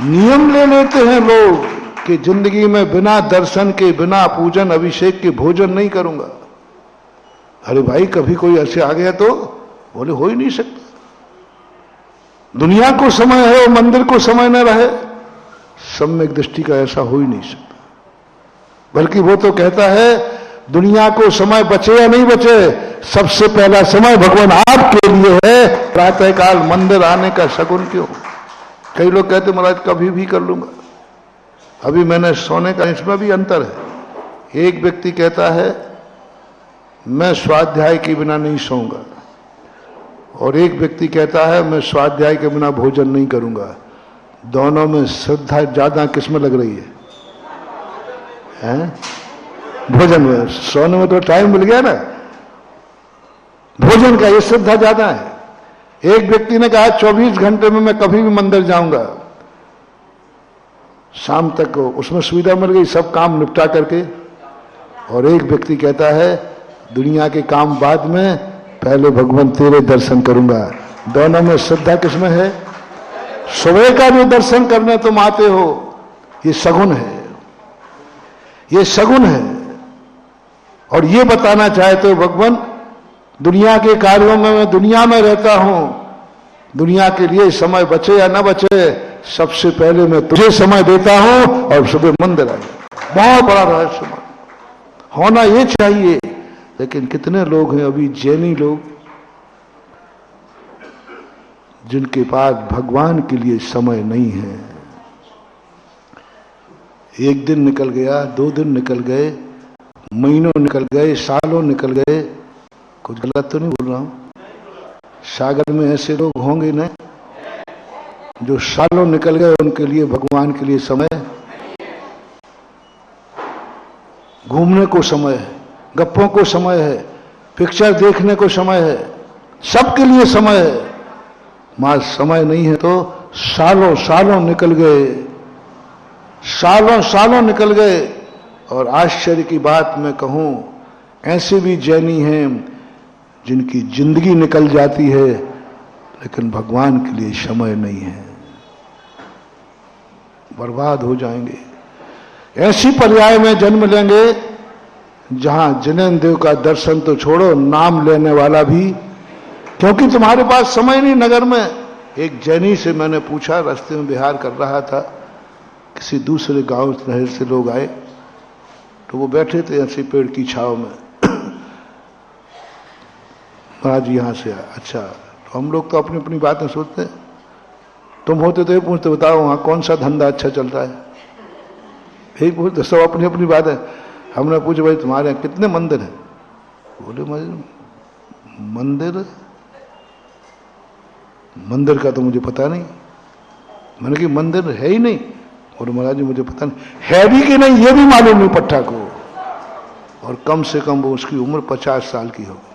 नियम ले लेते हैं लोग कि जिंदगी में बिना दर्शन के, बिना पूजन अभिषेक के भोजन नहीं करूंगा। अरे भाई, कभी कोई ऐसे आ गया तो बोले हो ही नहीं सकता। दुनिया को समय है और मंदिर को समय न रहे, सम्यक दृष्टि का ऐसा हो ही नहीं सकता। बल्कि वो तो कहता है दुनिया को समय बचे या नहीं बचे, सबसे पहला समय भगवान आपके लिए है। प्रातःकाल मंदिर आने का शगुन क्यों? कई लोग कहते महाराज कभी भी कर लूंगा। अभी मैंने सोने का, इसमें भी अंतर है। एक व्यक्ति कहता है मैं स्वाध्याय के बिना नहीं सोऊंगा, और एक व्यक्ति कहता है मैं स्वाध्याय के बिना भोजन नहीं करूंगा। दोनों में श्रद्धा ज्यादा किसमें लग रही है? भोजन में। सोने में तो टाइम मिल गया ना, भोजन का ये श्रद्धा ज्यादा है। एक व्यक्ति ने कहा 24 घंटे में मैं कभी भी मंदिर जाऊंगा, शाम तक को उसमें सुविधा मिल गई सब काम निपटा करके। और एक व्यक्ति कहता है दुनिया के काम बाद में, पहले भगवान तेरे दर्शन करूंगा। दोनों में श्रद्धा किसमें है? सुबह का जो दर्शन करने तुम आते हो, ये सगुन है, ये सगुन है। और ये बताना चाहते हो भगवान दुनिया के कार्यों में मैं दुनिया में रहता हूं, दुनिया के लिए समय बचे या ना बचे, सबसे पहले मैं तुझे समय देता हूं और सुबह मंदिर आए। बहुत बड़ा रहस्य होना ये चाहिए। लेकिन कितने लोग हैं अभी जैनी लोग जिनके पास भगवान के लिए समय नहीं है। एक दिन निकल गया, 2 दिन निकल गए, महीनों निकल गए, सालों निकल गए। कुछ गलत तो नहीं बोल रहा हूं? सागर में ऐसे लोग होंगे ना जो सालों निकल गए, उनके लिए भगवान के लिए समय, घूमने को समय है, गप्पों को समय है, पिक्चर देखने को समय है, सबके लिए समय है। मां समय नहीं है तो सालों सालों निकल गए, सालों सालों निकल गए। और आश्चर्य की बात मैं कहूं, ऐसे भी जैनी हैं जिनकी जिंदगी निकल जाती है लेकिन भगवान के लिए समय नहीं है, बर्बाद हो जाएंगे। ऐसी पर्याय में जन्म लेंगे जहां जिनेन्द्र देव का दर्शन तो छोड़ो, नाम लेने वाला भी, क्योंकि तुम्हारे पास समय नहीं। नगर में एक जैनी से मैंने पूछा, रास्ते में विहार कर रहा था, किसी दूसरे गांव शहर से लोग आए, तो वो बैठे थे ऐसे पेड़ की छाव में। महाराज यहाँ से आया। अच्छा, तो हम लोग तो अपनी अपनी बातें सोचते हैं। तुम होते तो ये पूछते, बताओ वहाँ कौन सा धंधा अच्छा चलता है, यही पूछते, सब अपनी अपनी बात है। हमने पूछा भाई तुम्हारे यहाँ कितने मंदिर हैं? बोले मंदिर का तो मुझे पता नहीं। मैंने कि मंदिर है ही नहीं। और महाराज जी मुझे पता नहीं है भी कि नहीं, ये भी मालूम नहीं पट्टा को। और कम से कम वो उसकी उम्र 50 साल की होगी।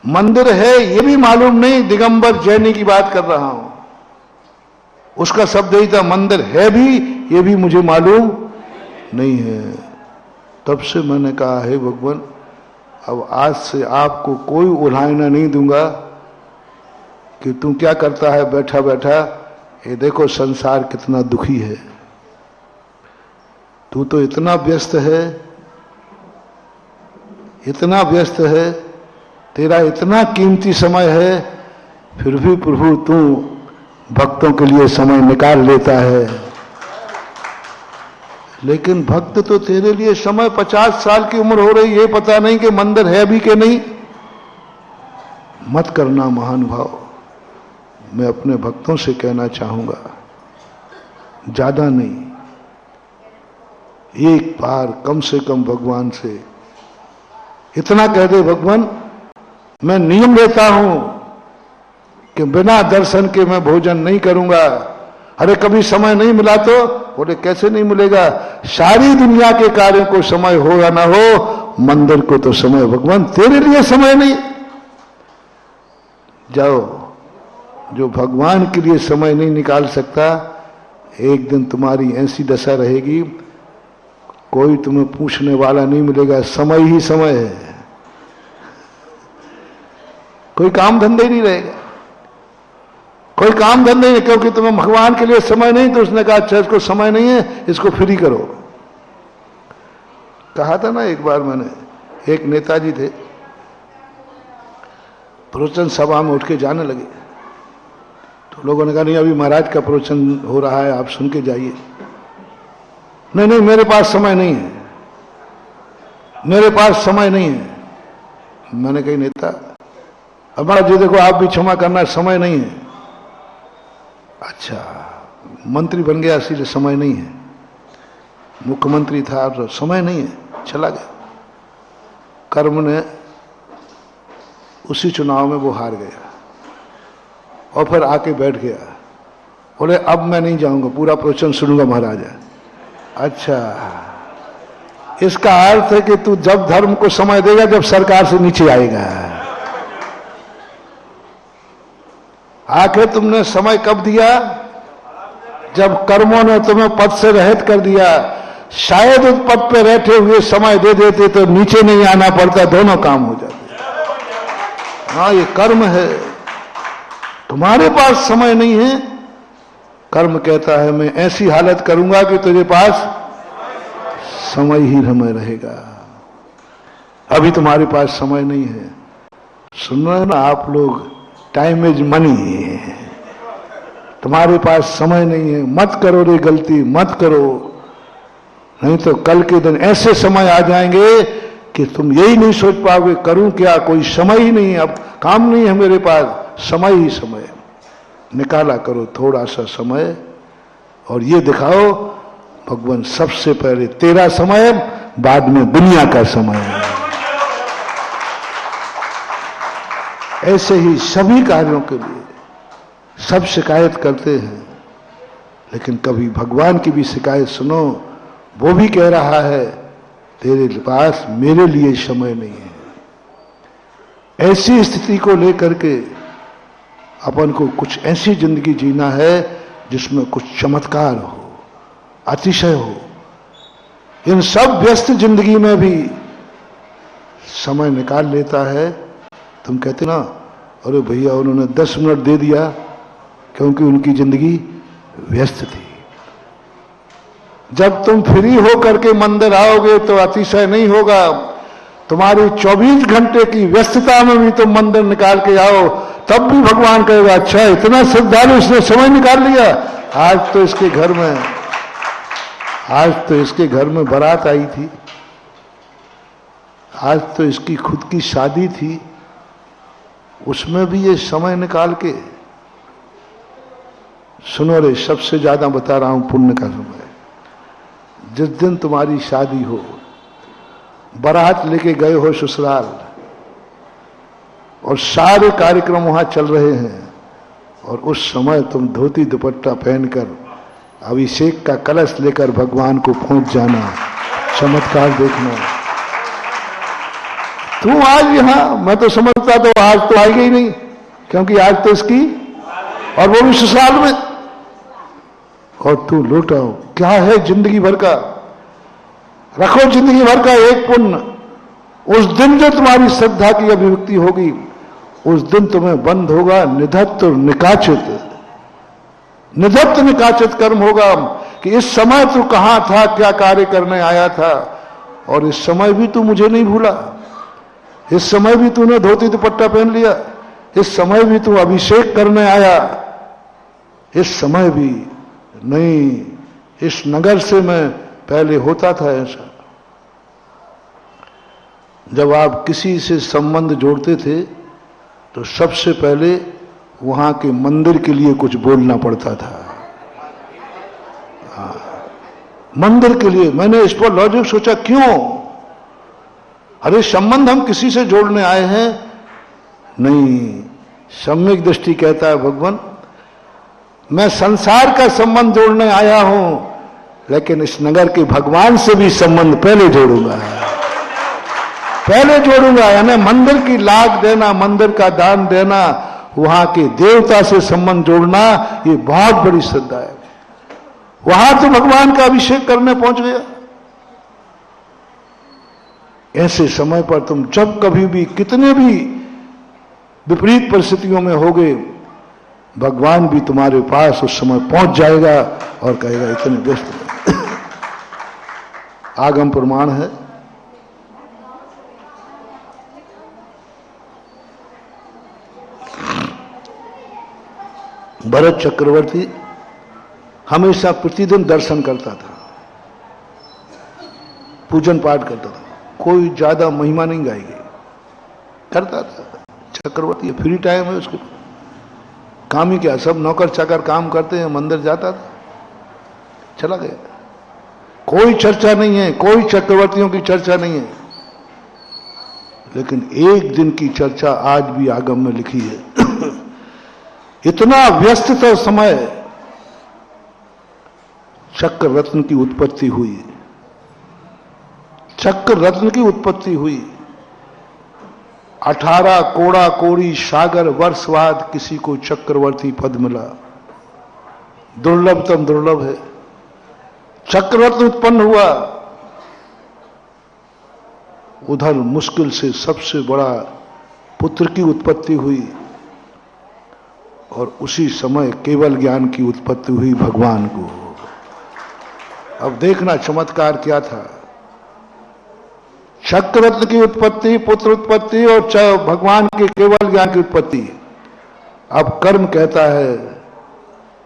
मंदिर है ये भी मालूम नहीं। दिगंबर जैनी की बात कर रहा हूं, उसका शब्द यही था, मंदिर है भी ये भी मुझे मालूम नहीं है। तब से मैंने कहा, हे भगवान, अब आज से आपको कोई उल्हाना नहीं दूंगा कि तू क्या करता है बैठा बैठा। ये देखो संसार कितना दुखी है, तू तो इतना व्यस्त है, इतना व्यस्त है, तेरा इतना कीमती समय है, फिर भी प्रभु तू भक्तों के लिए समय निकाल लेता है। लेकिन भक्त तो तेरे लिए समय 50 साल की उम्र हो रही है, पता नहीं कि मंदिर है भी कि नहीं। मत करना महानुभाव। मैं अपने भक्तों से कहना चाहूंगा, ज्यादा नहीं, एक बार कम से कम भगवान से इतना कह दे, भगवान मैं नियम लेता हूं कि बिना दर्शन के मैं भोजन नहीं करूंगा। अरे कभी समय नहीं मिला तो? बोले कैसे नहीं मिलेगा, सारी दुनिया के कार्यों को समय हो या ना हो, मंदिर को तो समय, भगवान तेरे लिए समय नहीं। जाओ, जो भगवान के लिए समय नहीं निकाल सकता, एक दिन तुम्हारी ऐसी दशा रहेगी, कोई तुम्हें पूछने वाला नहीं मिलेगा, समय ही समय है, कोई काम धंधे नहीं रहेगा, कोई काम धंधे नहीं, क्योंकि तुम्हें भगवान के लिए समय नहीं। तो उसने कहा अच्छा इसको समय नहीं है, इसको फ्री करो। कहा था ना एक बार मैंने, एक नेताजी थे, प्रवचन सभा में उठ के जाने लगे, तो लोगों ने कहा नहीं अभी महाराज का प्रवचन हो रहा है, आप सुन के जाइए। नहीं नहीं मेरे पास समय नहीं है, मेरे पास समय नहीं है। मैंने कही नेता, अब महाराज जी देखो आप भी क्षमा करना, समय नहीं है। अच्छा, मंत्री बन गया इसीलिए समय नहीं है, मुख्यमंत्री था तो समय नहीं है, चला गया। कर्म ने उसी चुनाव में वो हार गया और फिर आके बैठ गया। बोले अब मैं नहीं जाऊंगा, पूरा प्रवचन सुनूंगा महाराज। अच्छा, इसका अर्थ है कि तू जब धर्म को समय देगा जब सरकार से नीचे आएगा। आखिर तुमने समय कब दिया? जब कर्मों ने तुम्हें पद से रहित कर दिया। शायद उस पद पे बैठे हुए समय दे देते तो नीचे नहीं आना पड़ता, दोनों काम हो जाते। हाँ, ये कर्म है, तुम्हारे पास समय नहीं है। कर्म कहता है मैं ऐसी हालत करूंगा कि तुझे पास समय ही समय रहेगा। अभी तुम्हारे पास समय नहीं है। सुन रहे ना आप लोग, टाइम इज मनी, तुम्हारे पास समय नहीं है। मत करो रे गलती, मत करो, नहीं तो कल के दिन ऐसे समय आ जाएंगे कि तुम यही नहीं सोच पाओगे करूं क्या, कोई समय ही नहीं है, अब काम नहीं है मेरे पास। समय ही समय, निकाला करो थोड़ा सा समय और ये दिखाओ भगवान सबसे पहले तेरा समय, बाद में दुनिया का समय है। ऐसे ही सभी कार्यों के लिए सब शिकायत करते हैं, लेकिन कभी भगवान की भी शिकायत सुनो। वो भी कह रहा है तेरे पास मेरे लिए समय नहीं है। ऐसी स्थिति को लेकर के अपन को कुछ ऐसी जिंदगी जीना है जिसमें कुछ चमत्कार हो, अतिशय हो। इन सब व्यस्त जिंदगी में भी समय निकाल लेता है। तुम कहते ना अरे भैया उन्होंने 10 मिनट दे दिया, क्योंकि उनकी जिंदगी व्यस्त थी। जब तुम फ्री हो करके मंदिर आओगे तो अतिशय नहीं होगा। तुम्हारी 24 घंटे की व्यस्तता में भी तुम मंदिर निकाल के आओ, तब भी भगवान कहेगा अच्छा इतना श्रद्धालु इसने समय निकाल लिया। आज तो इसके घर में बारात आई थी, आज तो इसकी खुद की शादी थी, उसमें भी ये समय निकाल के, सुनो रे, सबसे ज्यादा बता रहा हूं पुण्य का समय, जिस दिन तुम्हारी शादी हो, बारात लेके गए हो ससुराल और सारे कार्यक्रम वहां चल रहे हैं, और उस समय तुम धोती दुपट्टा पहनकर अभिषेक का कलश लेकर भगवान को पहुंच जाना, चमत्कार देखना। तू आज यहां, मैं तो समझता तो आज तो आएगी ही नहीं, क्योंकि आज तो इसकी, और वो भी ससुराल में, और तू लौटाओ। क्या है जिंदगी भर का, रखो जिंदगी भर का एक पुण्य। उस दिन जो तुम्हारी श्रद्धा की अभिव्यक्ति होगी, उस दिन तुम्हें बंद होगा निधत्त और निकाचित, निधत्त निकाचित कर्म होगा कि इस समय तू कहां था, क्या कार्य करने आया था, और इस समय भी तू मुझे नहीं भूला, इस समय भी तूने धोती दुपट्टा पहन लिया, इस समय भी तू अभिषेक करने आया, इस समय भी नहीं, इस नगर से मैं पहले होता था ऐसा। जब आप किसी से संबंध जोड़ते थे तो सबसे पहले वहां के मंदिर के लिए कुछ बोलना पड़ता था। मंदिर के लिए मैंने इस पर लॉजिक सोचा, क्यों? अरे संबंध हम किसी से जोड़ने आए हैं, नहीं, सम्यक दृष्टि कहता है भगवान, मैं संसार का संबंध जोड़ने आया हूं, लेकिन इस नगर के भगवान से भी संबंध पहले जोड़ूंगा, पहले जोड़ूंगा। यानी मंदिर की लाग देना, मंदिर का दान देना, वहां के देवता से संबंध जोड़ना, ये बहुत बड़ी श्रद्धा है। वहां तो भगवान का अभिषेक करने पहुंच गया। ऐसे समय पर तुम जब कभी भी कितने भी विपरीत परिस्थितियों में होगे, भगवान भी तुम्हारे पास उस समय पहुंच जाएगा और कहेगा इतने व्यस्त। आगम प्रमाण है। भरत चक्रवर्ती हमेशा प्रतिदिन दर्शन करता था, पूजन पाठ करता था, कोई ज्यादा महिमा नहीं गाएगी, करता था। चक्रवर्ती फ्री टाइम है उसके, काम ही क्या, सब नौकर चाकर काम करते हैं, मंदिर जाता था, चला गया। कोई चर्चा नहीं है, कोई चक्रवर्तियों की चर्चा नहीं है, लेकिन एक दिन की चर्चा आज भी आगम में लिखी है। इतना व्यस्त था समय, चक्र रत्न की उत्पत्ति हुई, चक्र रत्न की उत्पत्ति हुई। 18 कोड़ा कोड़ी सागर वर्ष बाद किसी को चक्रवर्ती पद मिला, दुर्लभतम दुर्लभ है। चक्ररत्न उत्पन्न हुआ, उधर मुश्किल से सबसे बड़ा पुत्र की उत्पत्ति हुई, और उसी समय केवल ज्ञान की उत्पत्ति हुई भगवान को। अब देखना चमत्कार क्या था, चक्ररत्न की उत्पत्ति, पुत्र उत्पत्ति, और भगवान के केवल ज्ञान की उत्पत्ति। अब कर्म कहता है,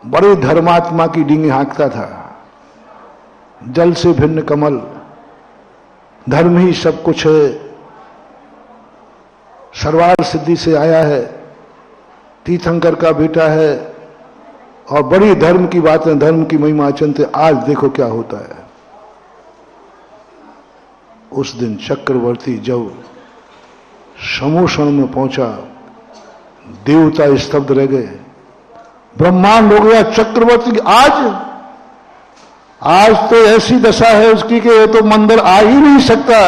बड़े धर्मात्मा की डींगे हाँकता था, जल से भिन्न कमल, धर्म ही सब कुछ है, सर्वार सिद्धि से आया है, तीर्थंकर का बेटा है, और बड़ी धर्म की बातें, धर्म की महिमा अचिंत्य। आज देखो क्या होता है। उस दिन चक्रवर्ती जब समूषण में पहुंचा, देवता स्तब्ध रह गए, ब्रह्मांड हो गया चक्रवर्ती की। आज तो ऐसी दशा है उसकी कि ये तो मंदिर आ ही नहीं सकता।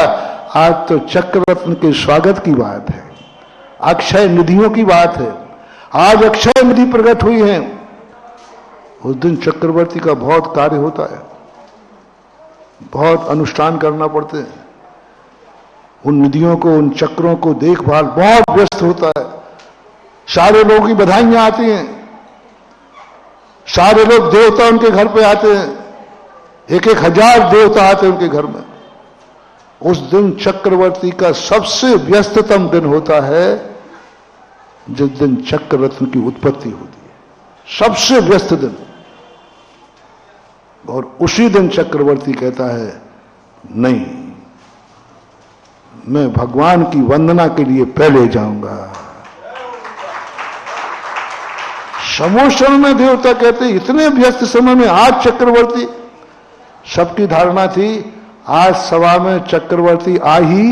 आज तो चक्ररत्न के स्वागत की बात है, अक्षय निधियों की बात है। आज अक्षय निधि प्रकट हुई है। उस दिन चक्रवर्ती का बहुत कार्य होता है, बहुत अनुष्ठान करना पड़ते हैं, उन निधियों को, उन चक्रों को देखभाल बहुत व्यस्त होता है। सारे लोगों की बधाइयां आती हैं, सारे लोग देवता उनके घर पे आते हैं, 1-1 हजार देवता आते हैं उनके घर में। उस दिन चक्रवर्ती का सबसे व्यस्ततम दिन होता है, जिस दिन चक्ररत्न की उत्पत्ति होती है, सबसे व्यस्त दिन। और उसी दिन चक्रवर्ती कहता है, नहीं, मैं भगवान की वंदना के लिए पहले जाऊंगा। समोषण में देवता कहते इतने व्यस्त समय में आज चक्रवर्ती, सबकी धारणा थी आज सभा में चक्रवर्ती आ ही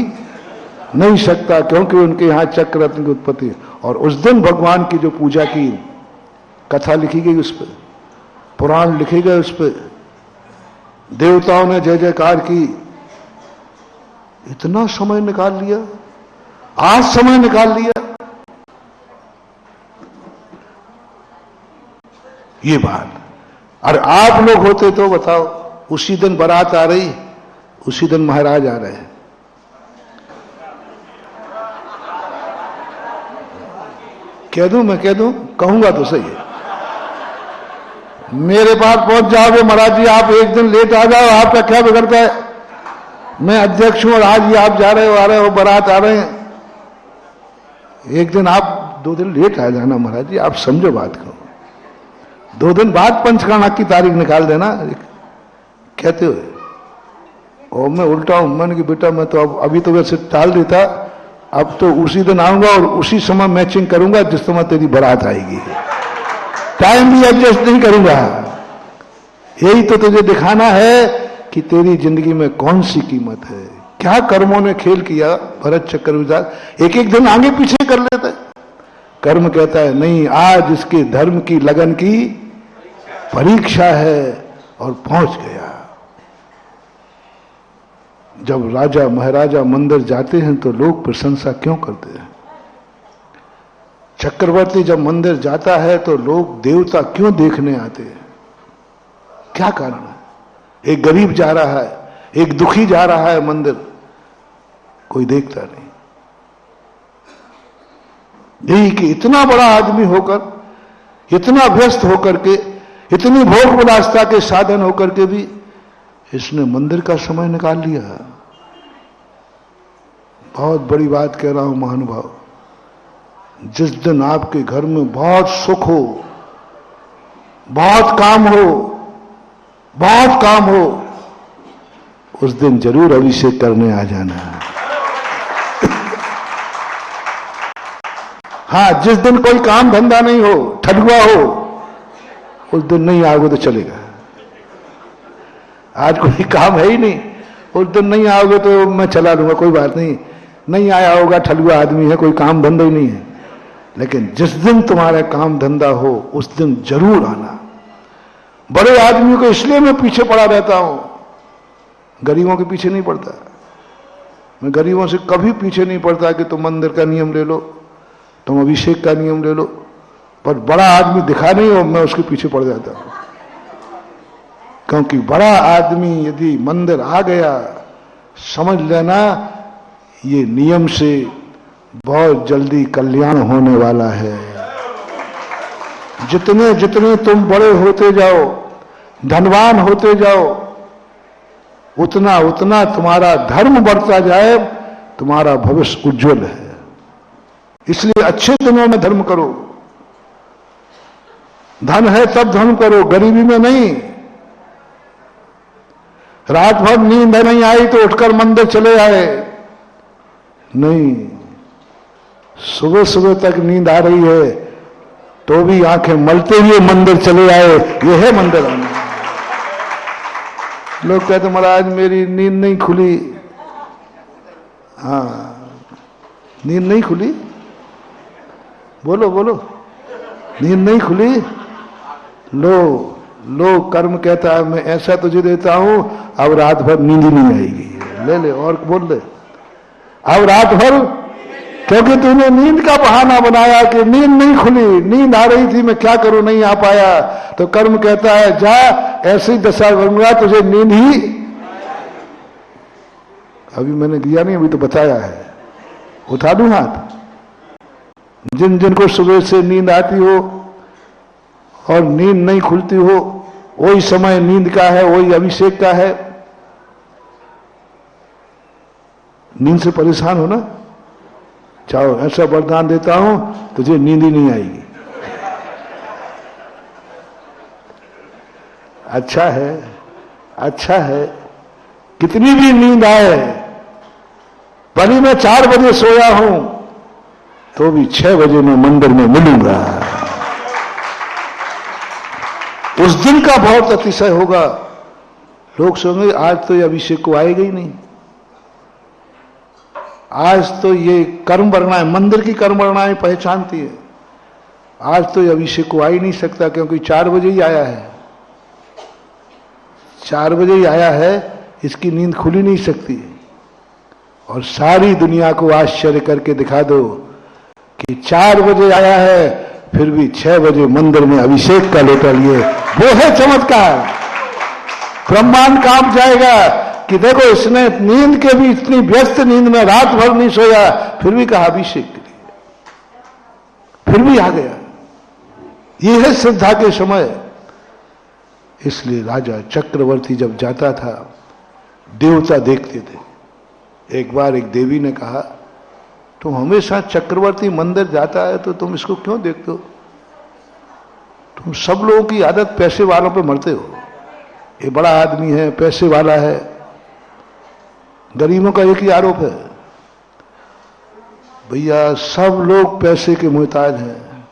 नहीं सकता, क्योंकि उनके यहां चक्ररत्न की उत्पत्ति। और उस दिन भगवान की जो पूजा की कथा लिखी गई, उस पर पुराण लिखे गए, उस पर देवताओं ने जय जयकार की। इतना समय निकाल लिया, आज समय निकाल लिया, ये बात। अरे आप लोग होते तो बताओ, उसी दिन बारात आ रही, उसी दिन महाराज आ रहे हैं, कह दूं, मैं कह दूं, कहूंगा तो सही है। मेरे पास पहुंच जाओगे, महाराज जी आप एक दिन लेट आ जाओ, आपका क्या बिगड़ता है, मैं अध्यक्ष हूं और आज ही आप जा रहे हो, आ रहे हो, बारात आ रहे हैं, एक दिन आप 2 दिन लेट आ जाना महाराज जी, आप समझो बात को, 2 दिन बाद पंचकर्णा की तारीख निकाल देना, कहते हुए। और मैं उल्टा हूं, मैंने कि बेटा मैं तो अब अभी तो वैसे टाल देता, अब तो उसी दिन आऊंगा और उसी समय मैचिंग करूंगा जिस समय तेरी बारात आएगी, टाइम भी एडजस्ट नहीं करूंगा। यही तो तुझे दिखाना है कि तेरी जिंदगी में कौन सी कीमत है, क्या कर्मों ने खेल किया। भरत चक्रवर्ती एक एक दिन आगे पीछे कर लेता है, कर्म कहता है नहीं, आज इसके धर्म की लगन की परीक्षा है, और पहुंच गया। जब राजा महाराजा मंदिर जाते हैं तो लोग प्रशंसा क्यों करते हैं? चक्रवर्ती जब मंदिर जाता है तो लोग देवता क्यों देखने आते हैं? क्या कारण है? एक गरीब जा रहा है, एक दुखी जा रहा है मंदिर, कोई देखता नहीं। यही कि इतना बड़ा आदमी होकर, इतना व्यस्त होकर के, इतनी भोग विलासिता के साधन होकर के भी इसने मंदिर का समय निकाल लिया। बहुत बड़ी बात कह रहा हूं महानुभाव, जिस दिन आपके घर में बहुत सुख हो, बहुत काम हो, बहुत काम हो, उस दिन जरूर अभिषेक करने आ जाना है। हाँ, जिस दिन कोई काम धंधा नहीं हो, ठगुआ हो, उस दिन नहीं आओगे तो चलेगा। आज कोई काम है ही नहीं, उस दिन नहीं आओगे तो मैं चला लूंगा, कोई बात नहीं, नहीं आया होगा, ठगुआ आदमी है, कोई काम धंधा ही नहीं है। लेकिन जिस दिन तुम्हारा काम धंधा हो उस दिन जरूर आना। बड़े आदमियों को इसलिए मैं पीछे पड़ा रहता हूं, गरीबों के पीछे नहीं पड़ता। मैं गरीबों से कभी पीछे नहीं पड़ता कि तुम मंदिर का नियम ले लो, तुम अभिषेक का नियम ले लो, पर बड़ा आदमी दिखा नहीं हो, मैं उसके पीछे पड़ जाता हूं। क्योंकि बड़ा आदमी यदि मंदिर आ गया, समझ लेना ये नियम से बहुत जल्दी कल्याण होने वाला है। जितने जितने तुम बड़े होते जाओ, धनवान होते जाओ, उतना उतना तुम्हारा धर्म बढ़ता जाए, तुम्हारा भविष्य उज्जवल है। इसलिए अच्छे दिनों में धर्म करो, धन है तब धर्म करो, गरीबी में नहीं। रात भर नींद नहीं आई तो उठकर मंदिर चले आए, नहीं। सुबह सुबह तक नींद आ रही है तो भी आंखें मलते हुए मंदिर चले आए, यह है मंदिर आना। लोग कहते महाराज मेरी नींद नहीं खुली। हाँ, नींद नहीं खुली, बोलो बोलो, नींद नहीं खुली। लो कर्म कहता है मैं ऐसा तुझे देता हूं, अब रात भर नींद ही नहीं आएगी। ले ले और बोल ले, अब रात भर, क्योंकि तूने नींद का बहाना बनाया कि नींद नहीं खुली, नींद आ रही थी, मैं क्या करूं, नहीं आ पाया। तो कर्म कहता है जा, ऐसी दशा करूंगा तुझे नींद ही। अभी मैंने दिया नहीं, अभी तो बताया है। उठा दूं हाथ? जिन जिनको सुबह से नींद आती हो और नींद नहीं खुलती हो, वही समय नींद का है, वही अभिषेक का है। नींद से परेशान हो ना, चाहो ऐसा वरदान देता हूं तुझे नींद ही नहीं आएगी। अच्छा है, अच्छा है, कितनी भी नींद आए भले मैं 4 बजे सोया हूं तो भी 6 बजे मैं मंदिर में मिलूंगा। उस दिन का बहुत अतिशय होगा। लोग सोचेंगे आज तो ये अभिषेक को आएगा ही नहीं, आज तो ये कर्म वर्णाएं, मंदिर की कर्म वर्णाएं पहचानती है, आज तो ये अभिषेक को आ ही नहीं सकता क्योंकि 4 बजे ही आया है, 4 बजे ही आया है, इसकी नींद खुल ही नहीं सकती। और सारी दुनिया को आश्चर्य करके दिखा दो कि 4 बजे आया है फिर भी 6 बजे मंदिर में अभिषेक का लोटा लिए, वो है चमत्कार। ब्रह्मांड कांप जाएगा कि देखो इसने नींद के भी, इतनी व्यस्त नींद में रात भर नहीं सोया, फिर भी कहा अभिषेक के लिए, फिर भी आ गया। ये है श्रद्धा के समय। इसलिए राजा चक्रवर्ती जब जाता था देवता देखते थे। एक बार एक देवी ने कहा, तुम हमेशा चक्रवर्ती मंदिर जाता है तो तुम इसको क्यों देखते हो? तुम सब लोगों की आदत पैसे वालों पे मरते हो। ये बड़ा आदमी है, पैसे वाला है। गरीबों का एक ही आरोप है, भैया सब लोग पैसे के मोहताज हैं,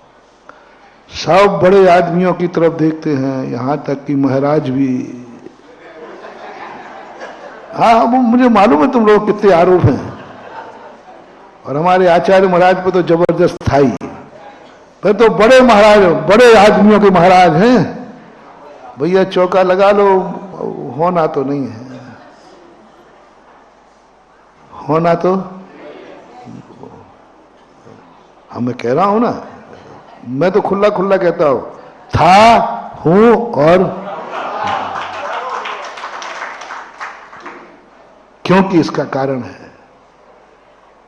सब बड़े आदमियों की तरफ देखते हैं, यहां तक कि महाराज भी। हाँ, मुझे मालूम है तुम लोग कितने आरोप हैं, और हमारे आचार्य महाराज पे तो जबरदस्त था ही। फिर तो बड़े महाराज, बड़े आदमियों के महाराज हैं। भैया चौका लगा लो, होना तो नहीं है, होना तो मैं कह रहा हूं ना, मैं तो खुला खुला कहता हूं, था, हूं और क्योंकि इसका कारण है।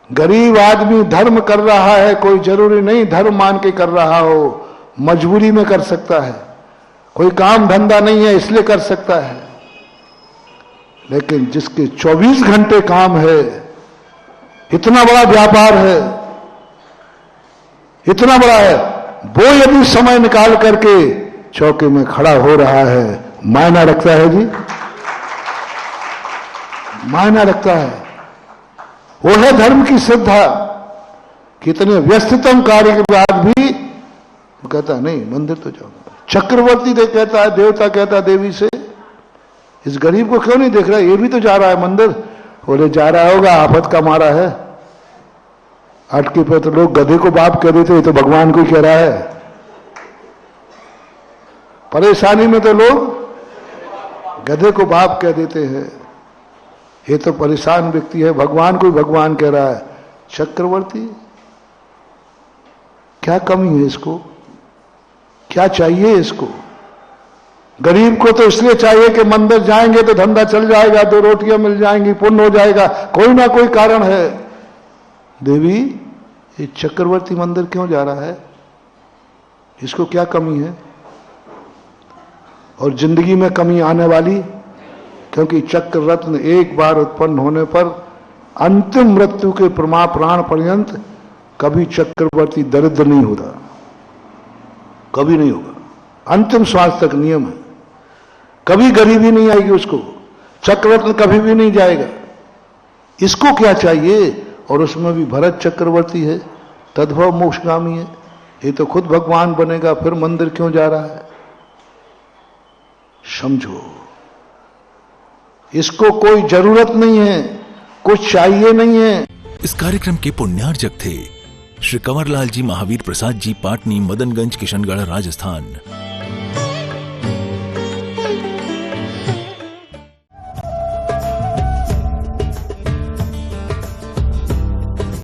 गरीब आदमी धर्म कर रहा है, कोई जरूरी नहीं धर्म मान के कर रहा हो, मजबूरी में कर सकता है, कोई काम धंधा नहीं है इसलिए कर सकता है। लेकिन जिसके 24 घंटे काम है, इतना बड़ा व्यापार है, इतना बड़ा है, वो यदि समय निकाल करके चौके में खड़ा हो रहा है, मायना रखता है जी, मायना रखता है। वो है धर्म की श्रद्धा। कितने व्यस्ततम कार्य के बाद भी वो कहता नहीं मंदिर तो जाऊंगा। चक्रवर्ती दे कहता है, देवता कहता है देवी से, इस गरीब को क्यों नहीं देख रहा, ये भी तो जा रहा है मंदिर। बोले जा रहा होगा, आफत का मारा है। अटके पे तो लोग गधे को बाप कह देते, ये तो भगवान को ही कह रहा है। परेशानी में तो लोग गधे को बाप कह देते हैं, ये तो परेशान व्यक्ति है, भगवान को भगवान कह रहा है। चक्रवर्ती, क्या कमी है इसको, क्या चाहिए इसको? गरीब को तो इसलिए चाहिए कि मंदिर जाएंगे तो धंधा चल जाएगा, 2 रोटियां मिल जाएंगी, पुण्य हो जाएगा, कोई ना कोई कारण है। देवी, ये चक्रवर्ती मंदिर क्यों जा रहा है, इसको क्या कमी है? और जिंदगी में कमी आने वाली, क्योंकि चक्र रत्न एक बार उत्पन्न होने पर अंतिम मृत्यु के प्राण पर्यंत कभी चक्रवर्ती दरिद्र नहीं होता, कभी नहीं होगा। अंतिम श्वास तक नियम है, कभी गरीबी नहीं आएगी उसको, चक्ररत्न कभी भी नहीं जाएगा। इसको क्या चाहिए? और उसमें भी भरत चक्रवर्ती है, तद्भव मोक्षगामी है, ये तो खुद भगवान बनेगा, फिर मंदिर क्यों जा रहा है? समझो, इसको कोई जरूरत नहीं है, कुछ चाहिए नहीं है। इस कार्यक्रम के पुण्यार्जक थे श्री कंवरलाल जी महावीर प्रसाद जी, पाटनी, मदनगंज, किशनगढ़, राजस्थान।